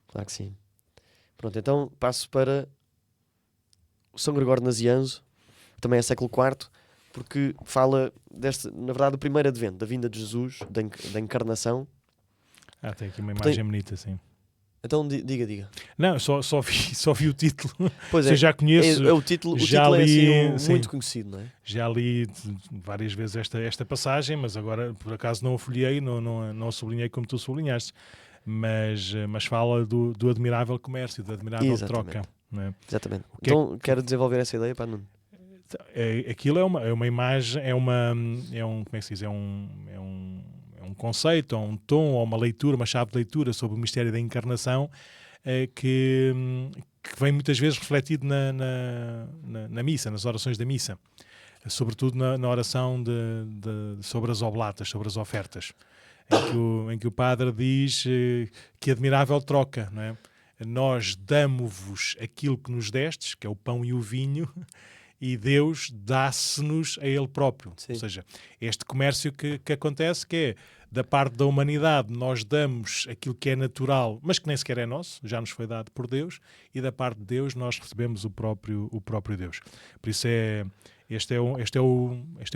Claro que sim. Pronto, então passo para o São Gregório Nazianzo, também é século IV, porque fala na verdade, do primeiro advento, da vinda de Jesus, da encarnação. Tem aqui uma imagem bonita, sim. Então diga. Não, só vi o título. Pois é, já conheço. O título é assim, muito conhecido, não é? Já li várias vezes esta passagem, mas agora por acaso não a folhei, não a sublinhei como tu sublinhaste. Mas fala do admirável comércio, da admirável troca. Não é? Exatamente. Então quero desenvolver essa ideia para Nuno. Aquilo é uma imagem, como é que se diz? É um conceito, ou um tom, ou uma leitura, uma chave de leitura sobre o mistério da encarnação que vem muitas vezes refletido na missa, nas orações da missa, sobretudo na oração sobre as oblatas, sobre as ofertas, em que o padre diz que admirável troca, não é? Nós damos-vos aquilo que nos destes, que é o pão e o vinho, e Deus dá-se-nos a Ele próprio. Sim. Ou seja, este comércio que acontece, que é da parte da humanidade, nós damos aquilo que é natural, mas que nem sequer é nosso, já nos foi dado por Deus, e da parte de Deus nós recebemos o próprio Deus. Por isso este é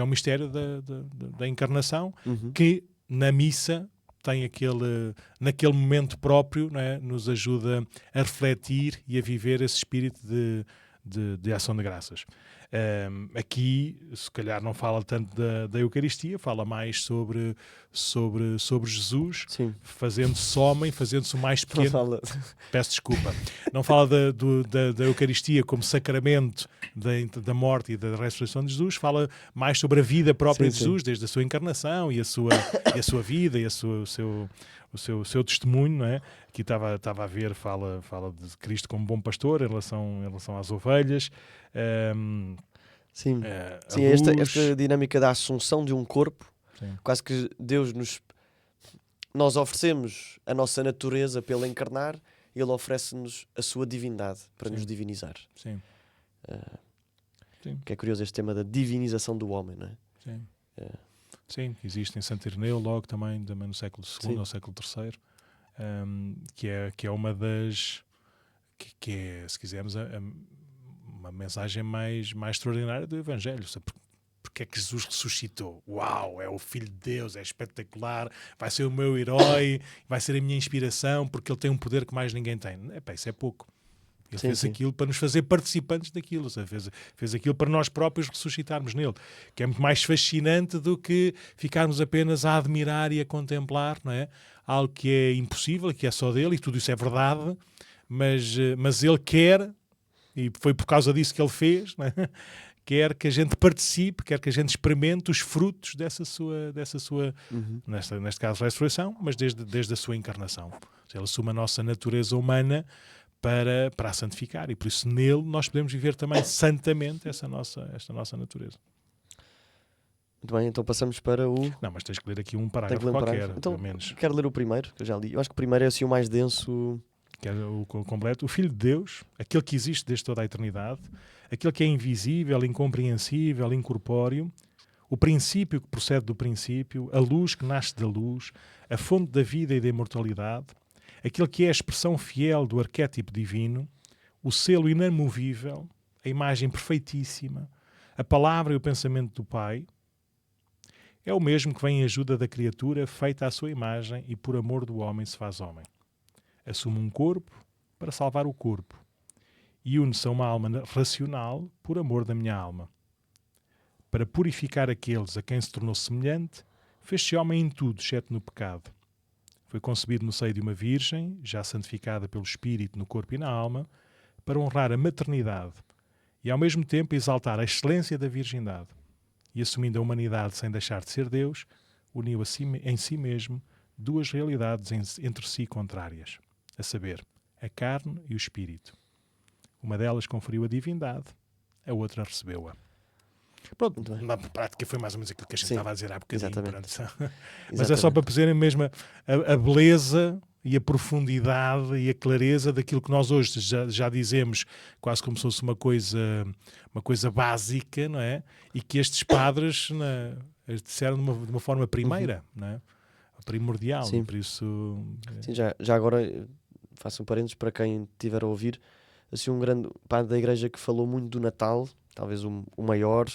o mistério da encarnação, que na missa tem naquele momento próprio, não é, nos ajuda a refletir e a viver esse espírito de ação de graças. Aqui, se calhar, não fala tanto da Eucaristia, fala mais sobre Jesus, sim, fazendo-se homem, fazendo-se o mais pequeno. Peço desculpa. Não fala da Eucaristia como sacramento da morte e da ressurreição de Jesus, fala mais sobre a vida própria de Jesus, desde a sua encarnação e a sua vida e o seu testemunho, não é? Aqui estava a ver, fala de Cristo como bom pastor em relação às ovelhas. Sim, esta dinâmica da assunção de um corpo, sim, quase que nós oferecemos a nossa natureza pelo encarnar, e Ele oferece-nos a sua divindade para, sim, nos divinizar. Sim. Sim. Que é curioso este tema da divinização do homem, não é? Sim. Sim, existe em Santo Irineu, logo também no século II ou século III, que é uma das... que é, se quisermos, uma mensagem mais extraordinária do Evangelho. Porque é que Jesus ressuscitou? Uau, é o Filho de Deus, é espetacular, vai ser o meu herói, vai ser a minha inspiração, porque ele tem um poder que mais ninguém tem. Isso é pouco. Ele fez aquilo para nos fazer participantes daquilo, fez aquilo para nós próprios ressuscitarmos nele, que é muito mais fascinante do que ficarmos apenas a admirar e a contemplar, não é? Algo que é impossível, que é só dele, e tudo isso é verdade, mas ele quer, e foi por causa disso que ele fez, não é? Quer que a gente participe, quer que a gente experimente os frutos dessa sua neste caso, ressurreição, mas desde a sua encarnação. Ele assume a nossa natureza humana para a santificar, e por isso nele nós podemos viver também santamente esta nossa natureza. Muito bem, então passamos para o... Não, mas tens que ler aqui um parágrafo qualquer, então, pelo menos. Quero ler o primeiro, que eu já li. Eu acho que o primeiro é assim o mais denso... Que é o completo. O Filho de Deus, aquele que existe desde toda a eternidade, aquele que é invisível, incompreensível, incorpóreo, o princípio que procede do princípio, a luz que nasce da luz, a fonte da vida e da imortalidade, aquele que é a expressão fiel do arquétipo divino, o selo inamovível, a imagem perfeitíssima, a palavra e o pensamento do Pai, é o mesmo que vem em ajuda da criatura feita à sua imagem e por amor do homem se faz homem. Assume um corpo para salvar o corpo e une-se a uma alma racional por amor da minha alma. Para purificar aqueles a quem se tornou semelhante, fez-se homem em tudo, exceto no pecado. Foi concebido no seio de uma virgem, já santificada pelo Espírito no corpo e na alma, para honrar a maternidade e ao mesmo tempo exaltar a excelência da virgindade. E assumindo a humanidade sem deixar de ser Deus, uniu em si mesmo duas realidades entre si contrárias, a saber, a carne e o espírito. Uma delas conferiu a divindade, a outra recebeu-a. Pronto, na prática foi mais ou menos aquilo que a gente estava a dizer há bocadinho. Exatamente. Mas é só para perceberem mesmo a beleza e a profundidade e a clareza daquilo que nós hoje já dizemos, quase como se fosse uma coisa básica, não é? E que estes padres disseram de uma forma primeira, não é? Primordial. Sim. E por isso... Sim, já agora faço um parênteses para quem estiver a ouvir. Assim, um grande padre da igreja que falou muito do Natal, talvez o maior,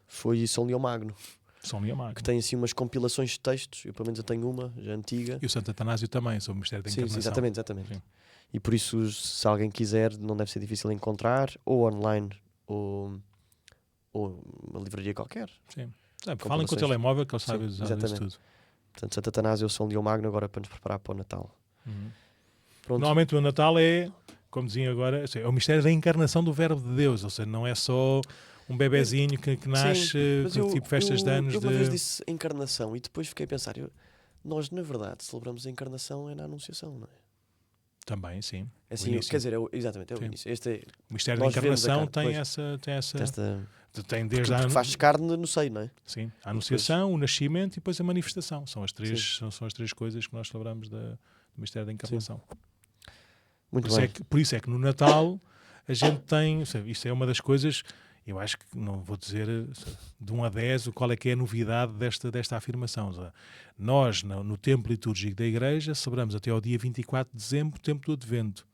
foi São Leão Magno. São Leão Magno. Que tem assim umas compilações de textos, eu pelo menos eu tenho uma, já antiga. E o Santo Atanásio também, sobre o mistério da encarnação. Sim, exatamente. Sim. E por isso, se alguém quiser, não deve ser difícil encontrar, ou online, ou uma livraria qualquer. Sim. Falem com o telemóvel que ele sabe usar isso tudo. Portanto, Santo Atanásio ou São Leão Magno agora para nos preparar para o Natal. Normalmente o Natal é, como diziam agora, é o mistério da encarnação do Verbo de Deus, ou seja, não é só um bebezinho que nasce tipo festas de anos. Eu uma vez disse encarnação e depois fiquei a pensar, nós na verdade celebramos a encarnação na Anunciação, não é? Também, sim. É assim, quer dizer, exatamente, é o início. O mistério da encarnação tem essa tem desde porque faz carne no seio, não é? Sim, a Anunciação, o nascimento e depois a manifestação. São as três coisas que nós celebramos do mistério da encarnação. Muito bem. Por isso é que no Natal a gente tem... Isto é uma das coisas... Eu acho que não vou dizer de 1 a 10 qual é que é a novidade desta afirmação. Nós, no tempo litúrgico da Igreja, celebramos até ao dia 24 de dezembro o tempo do Advento,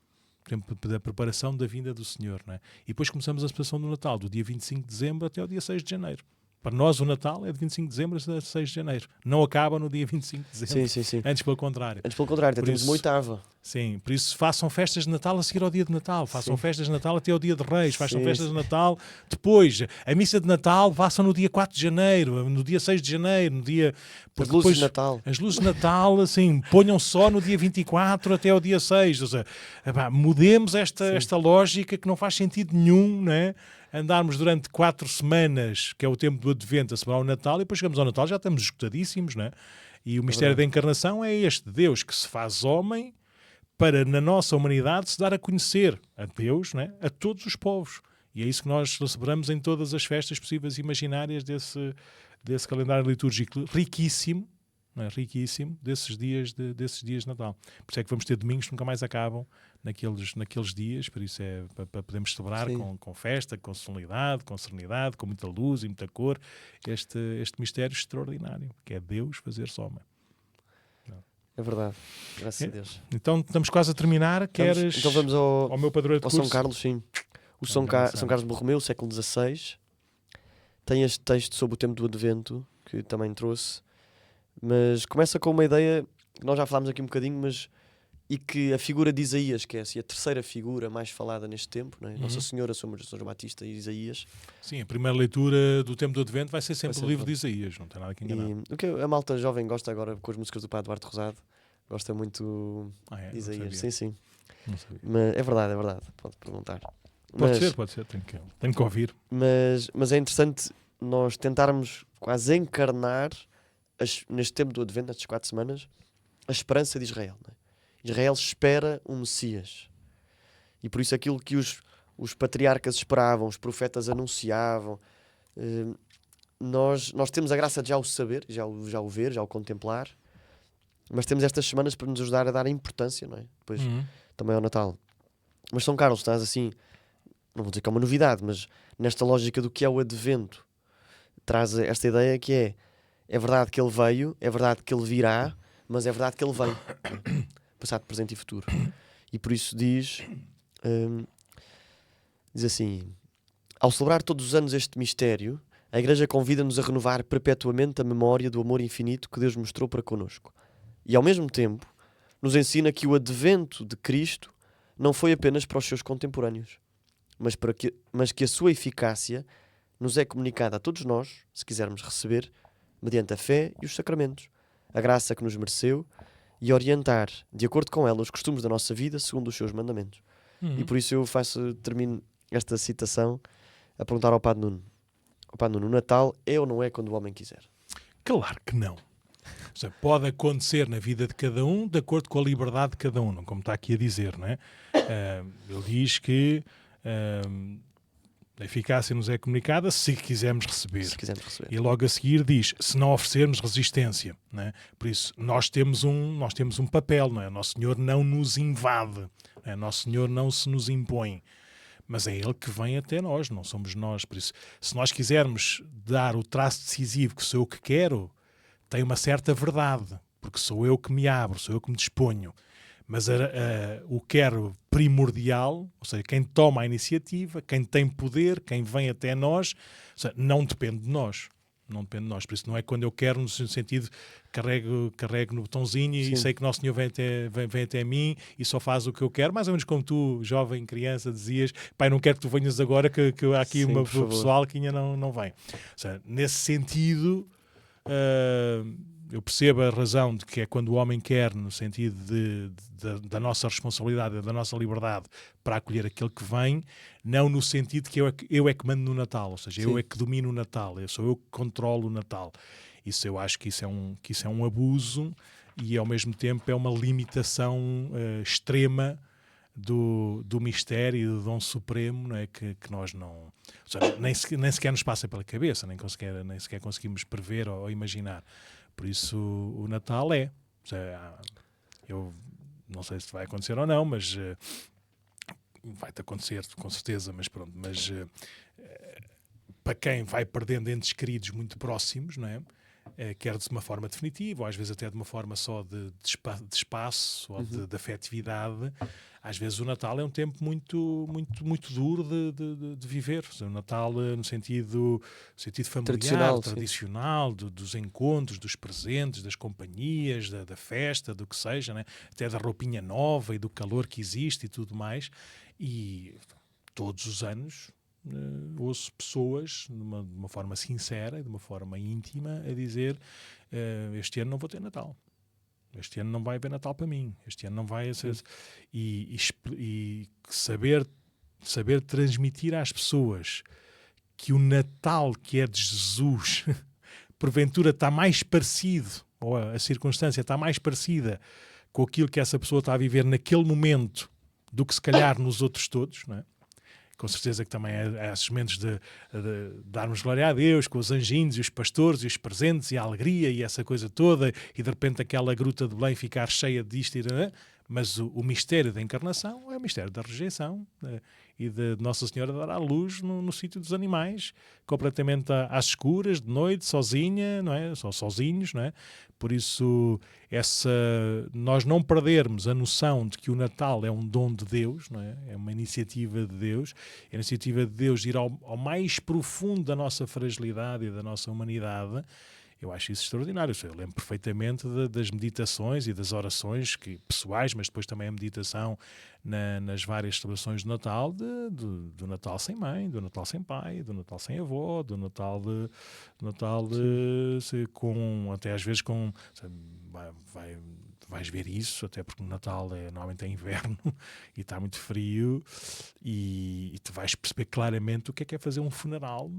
o tempo da preparação da vinda do Senhor. Não é? E depois começamos a celebração do Natal, do dia 25 de dezembro até ao dia 6 de janeiro. Para nós o Natal é de 25 de dezembro a 6 de janeiro. Não acaba no dia 25 de dezembro. Sim. Antes pelo contrário. Temos uma oitava. Sim, por isso façam festas de Natal a seguir ao dia de Natal. Façam festas de Natal até ao dia de Reis. Façam festas de Natal depois. A missa de Natal façam no dia 4 de janeiro, no dia 6 de janeiro, no dia... As luzes de Natal. As luzes de Natal, assim, ponham só no dia 24 até ao dia 6. Ou seja, mudemos esta lógica que não faz sentido nenhum, não é? Andarmos durante 4 semanas, que é o tempo do Advento, a celebrar o Natal, e depois chegamos ao Natal já estamos esgotadíssimos, não é? E o mistério da encarnação é este Deus que se faz homem para, na nossa humanidade, se dar a conhecer a Deus, não é? A todos os povos. E é isso que nós celebramos em todas as festas possíveis e imaginárias desse calendário litúrgico riquíssimo, não é? Riquíssimo, desses dias de Natal. Por isso é que vamos ter domingos que nunca mais acabam naqueles dias, por isso é para podermos celebrar com festa, com solenidade, com serenidade, com muita luz e muita cor, este mistério extraordinário, que é Deus fazer-se homem. É verdade, graças a Deus. Então estamos quase a terminar. Então vamos ao meu padroeiro de curso? São Carlos, sim. O São Carlos Borromeu, século XVI, tem este texto sobre o tempo do Advento, que também trouxe, mas começa com uma ideia que nós já falámos aqui um bocadinho, e que a figura de Isaías, que é assim, a terceira figura mais falada neste tempo, não é? Nossa Senhora, São João Batista e Isaías. Sim, a primeira leitura do tempo do Advento vai ser sempre o livro de Isaías, não tem nada que enganar. O que a malta jovem gosta agora com as músicas do Padre Duarte Rosado, gosta muito de Isaías. Sim. Mas é verdade, pode perguntar. Pode ser, tenho que ouvir. Mas é interessante nós tentarmos quase encarnar neste tempo do Advento, nestas 4 semanas, a esperança de Israel, não é? Israel espera um Messias. E por isso aquilo que os patriarcas esperavam, os profetas anunciavam, nós temos a graça de já o saber, já o ver, já o contemplar, mas temos estas semanas para nos ajudar a dar a importância, não é? Depois também ao Natal. Mas São Carlos, estás assim, não vou dizer que é uma novidade, mas nesta lógica do que é o Advento, traz esta ideia que é verdade que ele veio, é verdade que ele virá, mas é verdade que ele veio. Passado, presente e futuro. E por isso diz assim: ao celebrar todos os anos este mistério, a Igreja convida-nos a renovar perpetuamente a memória do amor infinito que Deus mostrou para connosco. E ao mesmo tempo nos ensina que o advento de Cristo não foi apenas para os seus contemporâneos, mas que a sua eficácia nos é comunicada a todos nós, se quisermos receber, mediante a fé e os sacramentos, a graça que nos mereceu, e orientar, de acordo com ela, os costumes da nossa vida segundo os seus mandamentos. E por isso eu termino esta citação a perguntar ao Padre Nuno. Padre Nuno, o Natal é ou não é quando o homem quiser? Claro que não. Ou seja, pode acontecer na vida de cada um de acordo com a liberdade de cada um, como está aqui a dizer, não é? Ele diz que A eficácia nos é comunicada se quisermos receber. Se quisermos receber. E logo a seguir diz, se não oferecermos resistência. Não é? Por isso, nós temos um papel. Não é? Nosso Senhor não nos invade. Não é? Nosso Senhor não se nos impõe. Mas é Ele que vem até nós, não somos nós. Por isso, se nós quisermos dar o traço decisivo que sou eu que quero, tem uma certa verdade. Porque sou eu que me abro, sou eu que me disponho. Mas o quero primordial, ou seja, quem toma a iniciativa, quem tem poder, quem vem até nós, ou seja, não depende de nós. Não depende de nós. Por isso não é quando eu quero, no sentido, carrego no botãozinho e sei que Nosso Senhor vem até mim e só faz o que eu quero. Mais ou menos como tu, jovem, criança, dizias, pai, não quero que tu venhas agora, que há aqui uma pessoal que ainda não vem. Ou seja, nesse sentido... eu percebo a razão de que é quando o homem quer, no sentido da nossa responsabilidade, da nossa liberdade para acolher aquele que vem, não no sentido de que eu é que mando no Natal, ou seja, eu é que domino o Natal, sou eu que controlo o Natal. Isso eu acho que isso é um abuso e ao mesmo tempo é uma limitação extrema do mistério e do dom supremo, não é? Que nós não... Ou seja, nem sequer nos passa pela cabeça, nem sequer conseguimos prever ou imaginar. Por isso o Natal é. Ou seja, eu não sei se vai acontecer ou não, mas vai-te acontecer com certeza, mas pronto. Mas para quem vai perdendo entes queridos muito próximos, não é? Quer de uma forma definitiva, ou às vezes até de uma forma só de espaço ou de afetividade, às vezes o Natal é um tempo muito, muito, muito duro de viver. O Natal no sentido familiar, tradicional dos encontros, dos presentes, das companhias, da festa, do que seja, né? Até da roupinha nova e do calor que existe e tudo mais. E todos os anos... ouço pessoas de uma forma sincera, de uma forma íntima, a dizer este ano não vou ter Natal, este ano não vai haver Natal para mim, este ano não vai ser... E saber transmitir às pessoas que o Natal que é de Jesus porventura está mais parecido, ou a circunstância está mais parecida com aquilo que essa pessoa está a viver naquele momento do que se calhar nos outros todos, não é? Com certeza que também há esses momentos de darmos glória a Deus, com os anjinhos e os pastores e os presentes e a alegria e essa coisa toda, e de repente aquela gruta de Belém ficar cheia disto e mas o mistério da encarnação é o mistério da rejeição e de Nossa Senhora dar à luz no sítio dos animais, completamente às escuras, de noite, sozinha, não é? Só sozinhos, não é? Por isso, nós não perdermos a noção de que o Natal é um dom de Deus, não é? É uma iniciativa de Deus, é a iniciativa de Deus de ir ao mais profundo da nossa fragilidade e da nossa humanidade. Eu acho isso extraordinário. Eu lembro perfeitamente das meditações e das orações pessoais, mas depois também a meditação nas várias celebrações de Natal, do Natal sem mãe, do Natal sem pai, do Natal sem avó, do Natal com, até às vezes com... Vais ver isso, até porque o Natal normalmente é inverno e está muito frio e tu vais perceber claramente o que é fazer um funeral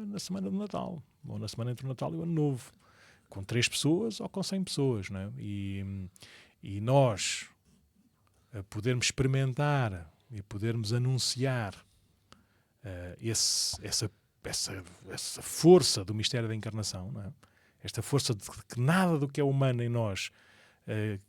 na semana do Natal, ou na semana entre o Natal e o Ano Novo, com 3 pessoas ou com 100 pessoas, não é? E nós podermos experimentar e podermos anunciar essa força do mistério da encarnação, não é? Esta força de que nada do que é humano em nós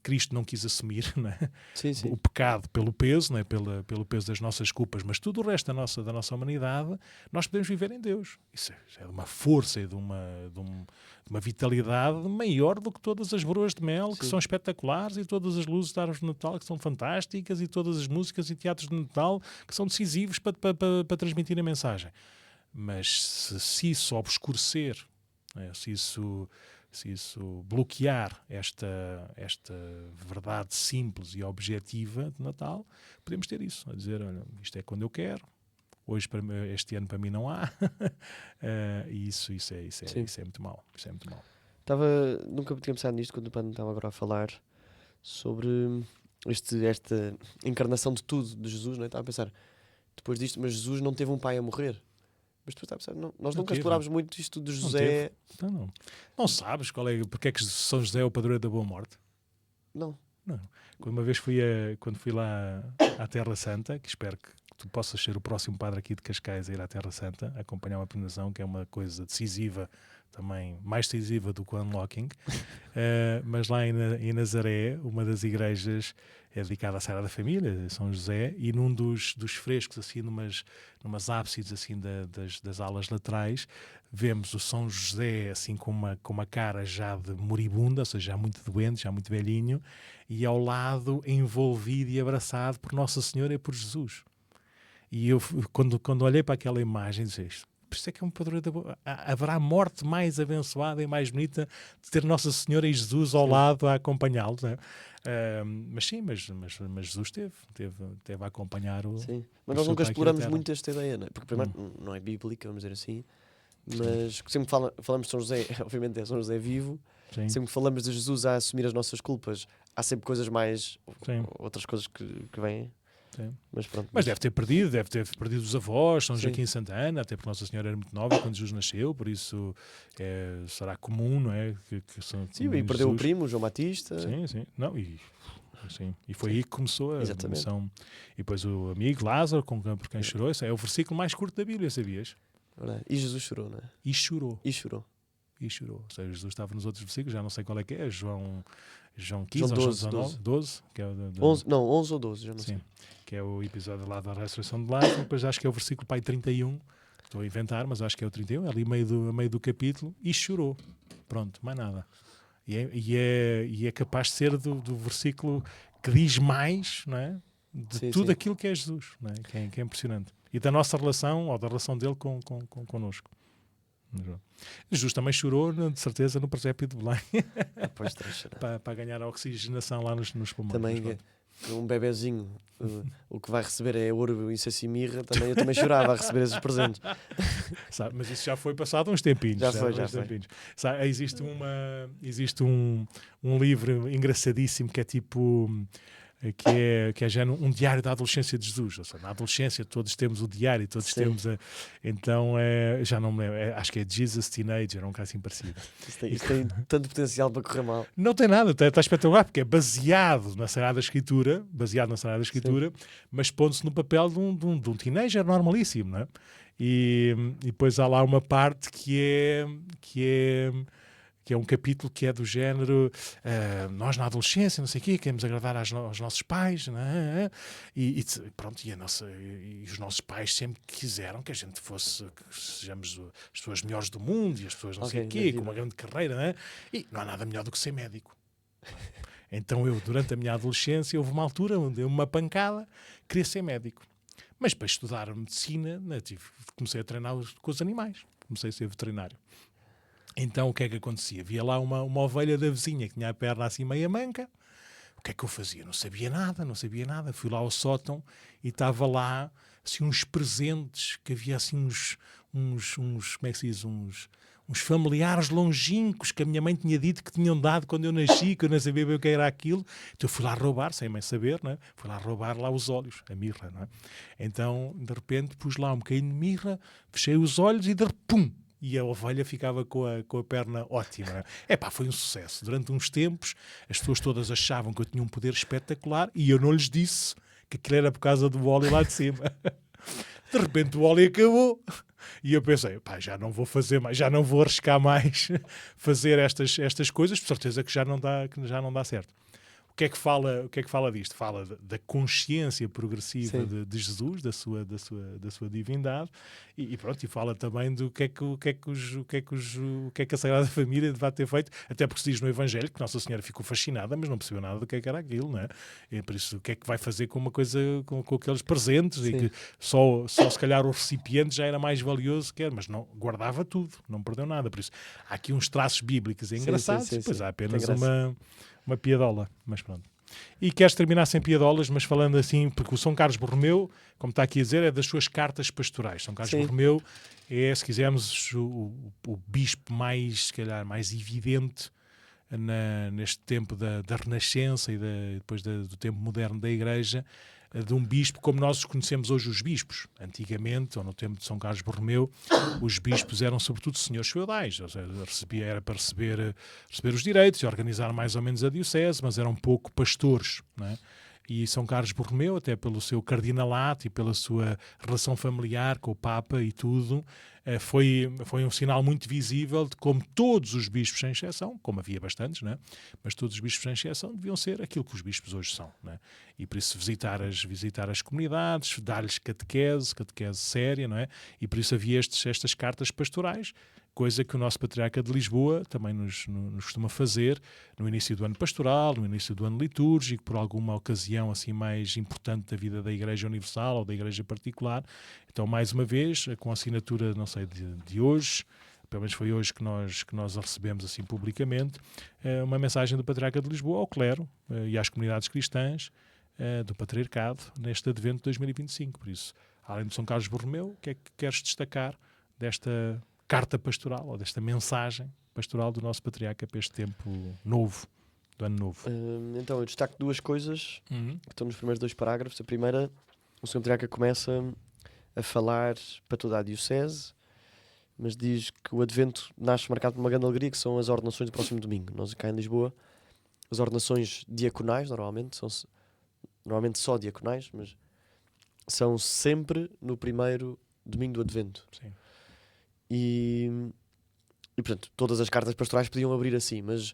Cristo não quis assumir, não é? Sim. O pecado pelo peso, não é? pelo peso das nossas culpas, mas tudo o resto da nossa humanidade, nós podemos viver em Deus. Isso é de uma força e de uma vitalidade maior do que todas as broas de mel, que são espetaculares, e todas as luzes de árvores de Natal, que são fantásticas, e todas as músicas e teatros de Natal, que são decisivos para transmitir a mensagem. Mas se isso obscurecer, se isso bloquear esta verdade simples e objetiva de Natal, podemos ter isso, a dizer, olha, isto é quando eu quero, hoje este ano para mim não há, e isso é muito mau, isso é muito mau. Nunca tinha pensado nisto quando o Pano estava agora a falar sobre esta encarnação de tudo de Jesus, não é? Estava a pensar, depois disto, mas Jesus não teve um pai a morrer. Mas tu sabes, nós nunca explorámos muito isto de José. Não sabes porque é que São José é o padroeiro da boa morte? Não. Quando uma vez quando fui lá à Terra Santa, que espero que tu possas ser o próximo padre aqui de Cascais a ir à Terra Santa, a acompanhar uma peregrinação, que é uma coisa decisiva, também mais decisiva do que o unlocking. Mas lá em Nazaré, uma das igrejas é dedicada à Sagrada Família, São José, e num dos frescos, assim, numas ábsides assim, das alas laterais, vemos o São José assim com uma cara já de moribunda, ou seja, já muito doente, já muito velhinho, e ao lado envolvido e abraçado por Nossa Senhora e por Jesus. E eu, quando olhei para aquela imagem, disse isto. Por isso é que é um padroeiro da boa. Haverá morte mais abençoada e mais bonita de ter Nossa Senhora e Jesus ao lado a acompanhá-lo, não é? Mas sim, mas Jesus teve a acompanhar o. Sim, mas nós nunca exploramos muito esta ideia, não é? Porque primeiro não é bíblica, vamos dizer assim, mas sempre falamos de São José, obviamente é São José vivo, sim. Sempre que falamos de Jesus a assumir as nossas culpas, há sempre coisas mais, outras coisas que vêm. Sim. Mas, pronto, mas deve ter perdido os avós, São Joaquim e Santa Ana, até porque Nossa Senhora era muito nova quando Jesus nasceu, por isso será comum, não é? Sim, e perdeu o primo, João Batista. Sim. Não, e foi aí que começou a missão. E depois o amigo Lázaro, por quem chorou, esse é o versículo mais curto da Bíblia, sabias? E Jesus chorou, não é? E chorou. Ou seja, Jesus estava nos outros versículos, já não sei qual é que é, João 15 João 12, ou João 12, que é 11 ou 12, já não sei. Que é o episódio lá da ressurreição de Lázaro. Depois acho que é o versículo pai 31, estou a inventar, mas acho que é o 31, ali meio do capítulo, e chorou. Pronto, mais nada. E é capaz de ser do versículo que diz mais, não é? De tudo aquilo que é Jesus, não é? Que é impressionante. E da nossa relação, ou da relação dele connosco. Jesus também chorou, de certeza, no presépio de Belém. para ganhar a oxigenação lá nos pulmões. Também um bebezinho, o que vai receber é ouro, incenso e mirra. Eu também chorava a receber esses presentes. Sabe, mas isso já foi passado uns tempinhos. Já foi. Sabe, existe um livro engraçadíssimo que é tipo... Que é já um diário da adolescência de Jesus. Ou seja, na adolescência todos temos o diário, todos temos então, já não me lembro, acho que é Jesus Teenager, um caso assim parecido. Isto tem tanto potencial para correr mal. Não tem nada, está espetacular, porque é baseado na Sagrada Escritura, mas pondo-se no papel de um teenager normalíssimo, não é? E depois há lá uma parte que é um capítulo que é do género nós na adolescência, não sei o quê, queremos agradar aos nossos pais, não é? E os nossos pais sempre quiseram que a gente que sejamos as pessoas melhores do mundo e as pessoas não sei o quê, com uma grande carreira, não é? E não há nada melhor do que ser médico. Então eu, durante a minha adolescência, houve uma altura onde deu uma pancada, queria ser médico. Mas para estudar medicina, comecei a treinar com os animais, comecei a ser veterinário. Então o que é que acontecia? Havia lá uma ovelha da vizinha que tinha a perna assim meia manca. O que é que eu fazia? Não sabia nada. Fui lá ao sótão e estava lá assim, uns presentes, que havia assim uns como é que se diz? Uns familiares longínquos que a minha mãe tinha dito que tinham dado quando eu nasci, que eu não sabia bem o que era aquilo. Então eu fui lá roubar, sem mãe saber, não é? Fui lá roubar lá os óleos, a mirra, não é? Então, de repente, pus lá um bocadinho de mirra, fechei os olhos e pum! E a ovelha ficava com a perna ótima. Foi um sucesso. Durante uns tempos, as pessoas todas achavam que eu tinha um poder espetacular e eu não lhes disse que aquilo era por causa do óleo lá de cima. De repente o óleo acabou. E eu pensei, já não vou fazer mais, já não vou arriscar mais fazer estas coisas, por certeza que já não dá certo. O que é que fala disto? Fala da consciência progressiva de Jesus, da sua divindade, e pronto, e fala também do que é que a Sagrada Família vai ter feito, até porque se diz no Evangelho que Nossa Senhora ficou fascinada, mas não percebeu nada do que era aquilo, não é? E por isso, o que é que vai fazer com uma coisa, com aqueles presentes, e que só se calhar o recipiente já era mais valioso que era, mas não guardava tudo, não perdeu nada. Por isso, há aqui uns traços bíblicos engraçados, depois há apenas uma piadola, mas pronto. E queres terminar sem piadolas, mas falando assim, porque o São Carlos Borromeu, como está aqui a dizer, é das suas cartas pastorais. São Carlos Borromeu é, se quisermos, o bispo mais, se calhar, mais evidente neste tempo da Renascença e depois do tempo moderno da Igreja, de um bispo como nós os conhecemos hoje os bispos. Antigamente, ou no tempo de São Carlos Borromeu, os bispos eram sobretudo senhores feudais, ou seja, era para receber os direitos e organizar mais ou menos a diocese, mas eram pouco pastores, não é? E São Carlos Borromeu, até pelo seu cardinalato e pela sua relação familiar com o Papa e tudo, foi um sinal muito visível de como todos os bispos, sem exceção, como havia bastantes, né? Mas todos os bispos, sem exceção, deviam ser aquilo que os bispos hoje são. Né? E por isso visitar as comunidades, dar-lhes catequese séria, não é? E por isso havia estas cartas pastorais, coisa que o nosso Patriarca de Lisboa também nos costuma fazer no início do ano pastoral, no início do ano litúrgico, por alguma ocasião assim mais importante da vida da Igreja Universal ou da Igreja particular. Então, mais uma vez, com a assinatura, não sei, de hoje, pelo menos foi hoje que nós a recebemos assim publicamente, uma mensagem do Patriarca de Lisboa ao clero e às comunidades cristãs do Patriarcado neste Advento de 2025. Por isso, além de São Carlos Borromeu, o que é que queres destacar desta carta pastoral, ou desta mensagem pastoral do nosso Patriarca para este tempo novo, do ano novo? Então, eu destaco duas coisas que estão nos primeiros 2 parágrafos. A primeira, o Sr. Patriarca começa a falar para toda a Diocese, mas diz que o Advento nasce marcado por uma grande alegria, que são as ordenações do próximo domingo. Nós cá em Lisboa, as ordenações diaconais, normalmente só diaconais, mas são sempre no primeiro domingo do Advento. Sim. E portanto, todas as cartas pastorais podiam abrir assim, mas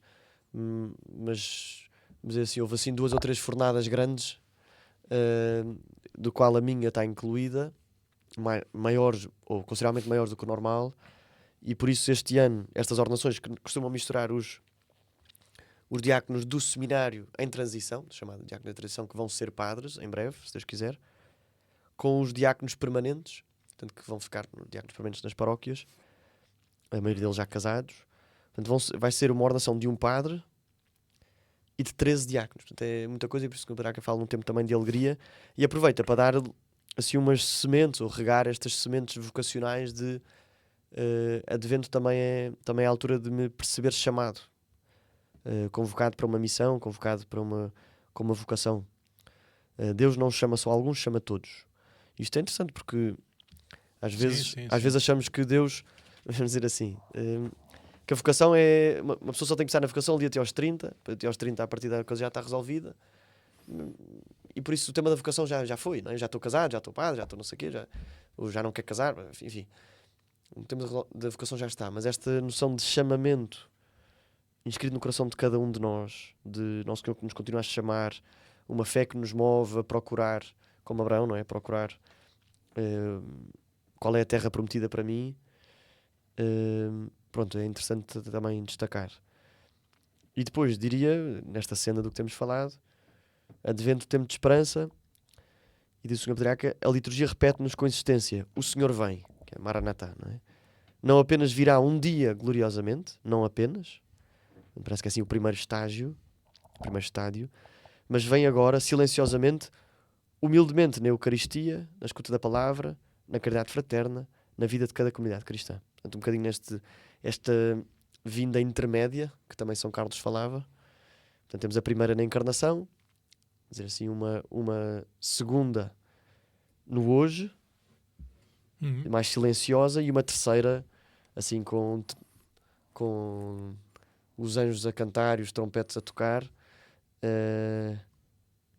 dizer assim, houve assim 2 ou 3 fornadas grandes, do qual a minha está incluída, maiores ou consideravelmente maiores do que o normal, e por isso este ano, estas ordenações que costumam misturar os diáconos do seminário em transição, chamado diácono de transição, que vão ser padres em breve, se Deus quiser, com os diáconos permanentes, portanto, que vão ficar diáconos permanentes nas paróquias, a maioria deles já casados. Portanto, vai ser uma ordenação de um padre e de 13 diáconos. Portanto, é muita coisa, e por isso que o Patriarca fala num tempo também de alegria, e aproveita para dar assim umas sementes, ou regar estas sementes vocacionais de Advento também é a altura de me perceber chamado, convocado para uma missão, convocado para com uma vocação. Deus não chama só alguns, chama todos. Isto é interessante porque às vezes achamos que Deus, vamos dizer assim, que a vocação é... Uma pessoa só tem que estar na vocação ali até aos 30, a partir da coisa já está resolvida, e por isso o tema da vocação já foi, não é? Já estou casado, já estou padre, já estou não sei o quê, ou já não quero casar, enfim. O tema da vocação já está, mas esta noção de chamamento inscrito no coração de cada um de nós, de Nosso Senhor que nos continua a chamar, uma fé que nos move a procurar, como Abraão, não é? Procurar qual é a terra prometida para mim. Pronto, é interessante também destacar. E depois, diria, nesta cena do que temos falado, Advento, tempo de esperança, e diz o Sr. Patriarca, a liturgia repete-nos com insistência: o Senhor vem, que é Maranatá, não é? Não apenas virá um dia gloriosamente, não apenas, parece que é assim o primeiro estádio, mas vem agora silenciosamente, humildemente na Eucaristia, na escuta da palavra, na caridade fraterna, na vida de cada comunidade cristã. Portanto, um bocadinho esta vinda intermédia, que também São Carlos falava. Portanto, temos a primeira na encarnação, dizer assim, uma segunda no hoje, mais silenciosa, e uma terceira assim com os anjos a cantar e os trompetes a tocar,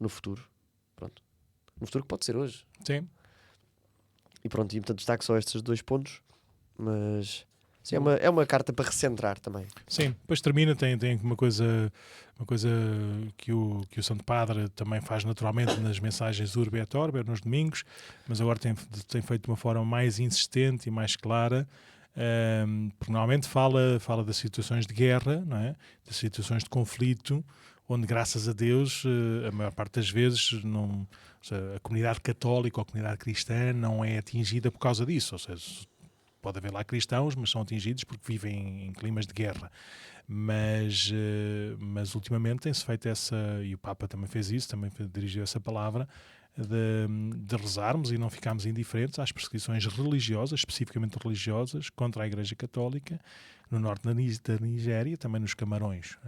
no futuro. Pronto. No futuro que pode ser hoje. Sim. E pronto, e portanto destaco só estes 2 pontos, mas sim, é uma carta para recentrar também. Sim, depois termina, tem uma coisa que o Santo Padre também faz naturalmente nas mensagens Urbi et Orbi, nos domingos, mas agora tem feito de uma forma mais insistente e mais clara, porque normalmente fala das situações de guerra, não é? Das situações de conflito, onde, graças a Deus, a maior parte das vezes a comunidade católica ou a comunidade cristã não é atingida por causa disso. Ou seja, pode haver lá cristãos, mas são atingidos porque vivem em climas de guerra. Mas ultimamente tem-se feito e o Papa também fez isso, também dirigiu essa palavra, de rezarmos e não ficarmos indiferentes às perseguições religiosas, especificamente religiosas, contra a Igreja Católica, no norte da Nigéria, também nos Camarões.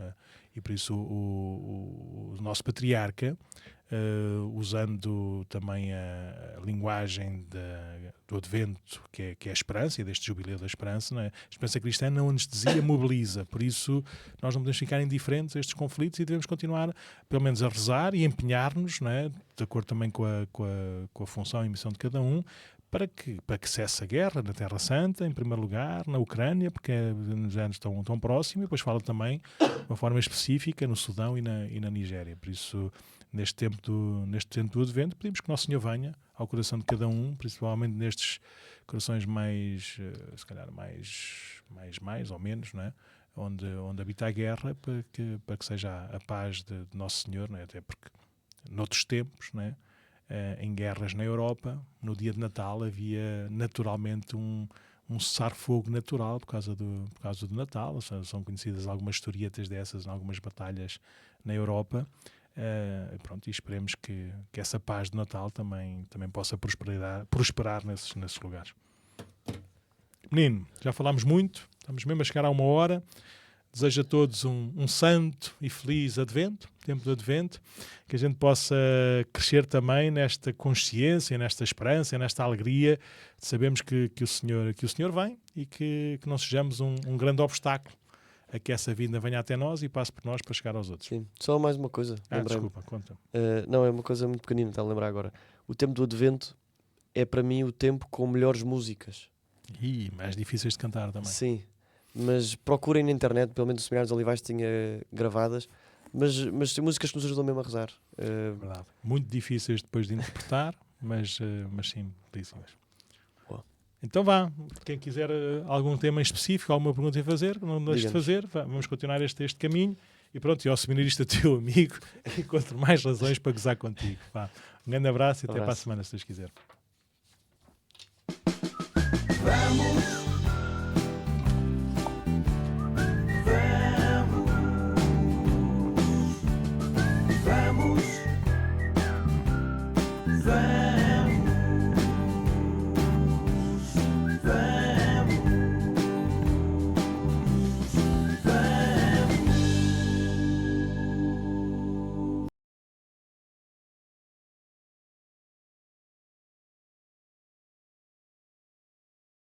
E por isso o nosso Patriarca usando também a linguagem do Advento, que é a esperança, e deste jubileu da esperança, não é? A esperança cristã não anestesia, mobiliza. Por isso, nós não podemos ficar indiferentes a estes conflitos e devemos continuar, pelo menos, a rezar e empenhar-nos, não é? De acordo também com a função e missão de cada um, para que cesse a guerra na Terra Santa, em primeiro lugar, na Ucrânia, porque nos anos tão próximos, e depois fala também de uma forma específica no Sudão e na Nigéria. Por isso, neste tempo do Advento, pedimos que Nosso Senhor venha ao coração de cada um, principalmente nestes corações mais, se calhar, mais ou menos, não é? Onde habita a guerra, para que seja a paz de Nosso Senhor, não é? Até porque, noutros tempos, não é? Em guerras na Europa, no dia de Natal havia naturalmente um cessar-fogo natural por causa do Natal. São conhecidas algumas historietas dessas em algumas batalhas na Europa. E esperemos que essa paz de Natal também possa prosperar nesses lugares. Menino, já falámos muito, estamos mesmo a chegar a 1 hora. Desejo a todos um santo e feliz Advento, tempo do Advento, que a gente possa crescer também nesta consciência, nesta esperança, nesta alegria de sabermos que o Senhor vem e que não sejamos um grande obstáculo a que essa vinda venha até nós e passe por nós para chegar aos outros. Sim, só mais uma coisa. Desculpa, conta. Não, é uma coisa muito pequenina, está a lembrar agora. O tempo do Advento é para mim o tempo com melhores músicas. E mais difíceis de cantar também. Sim. Mas procurem na internet, pelo menos o Semear dos Olivais tinha gravadas, mas tem músicas que nos ajudam mesmo a rezar. Verdade. Muito difíceis depois de interpretar, mas sim, belíssimas. Então vá, quem quiser algum tema em específico, alguma pergunta a fazer, não deixe de fazer, vamos continuar este caminho. E pronto, e ao seminarista teu amigo, encontro mais razões para gozar contigo. Vá. Um grande abraço e até para a semana, se Deus quiser. Vamos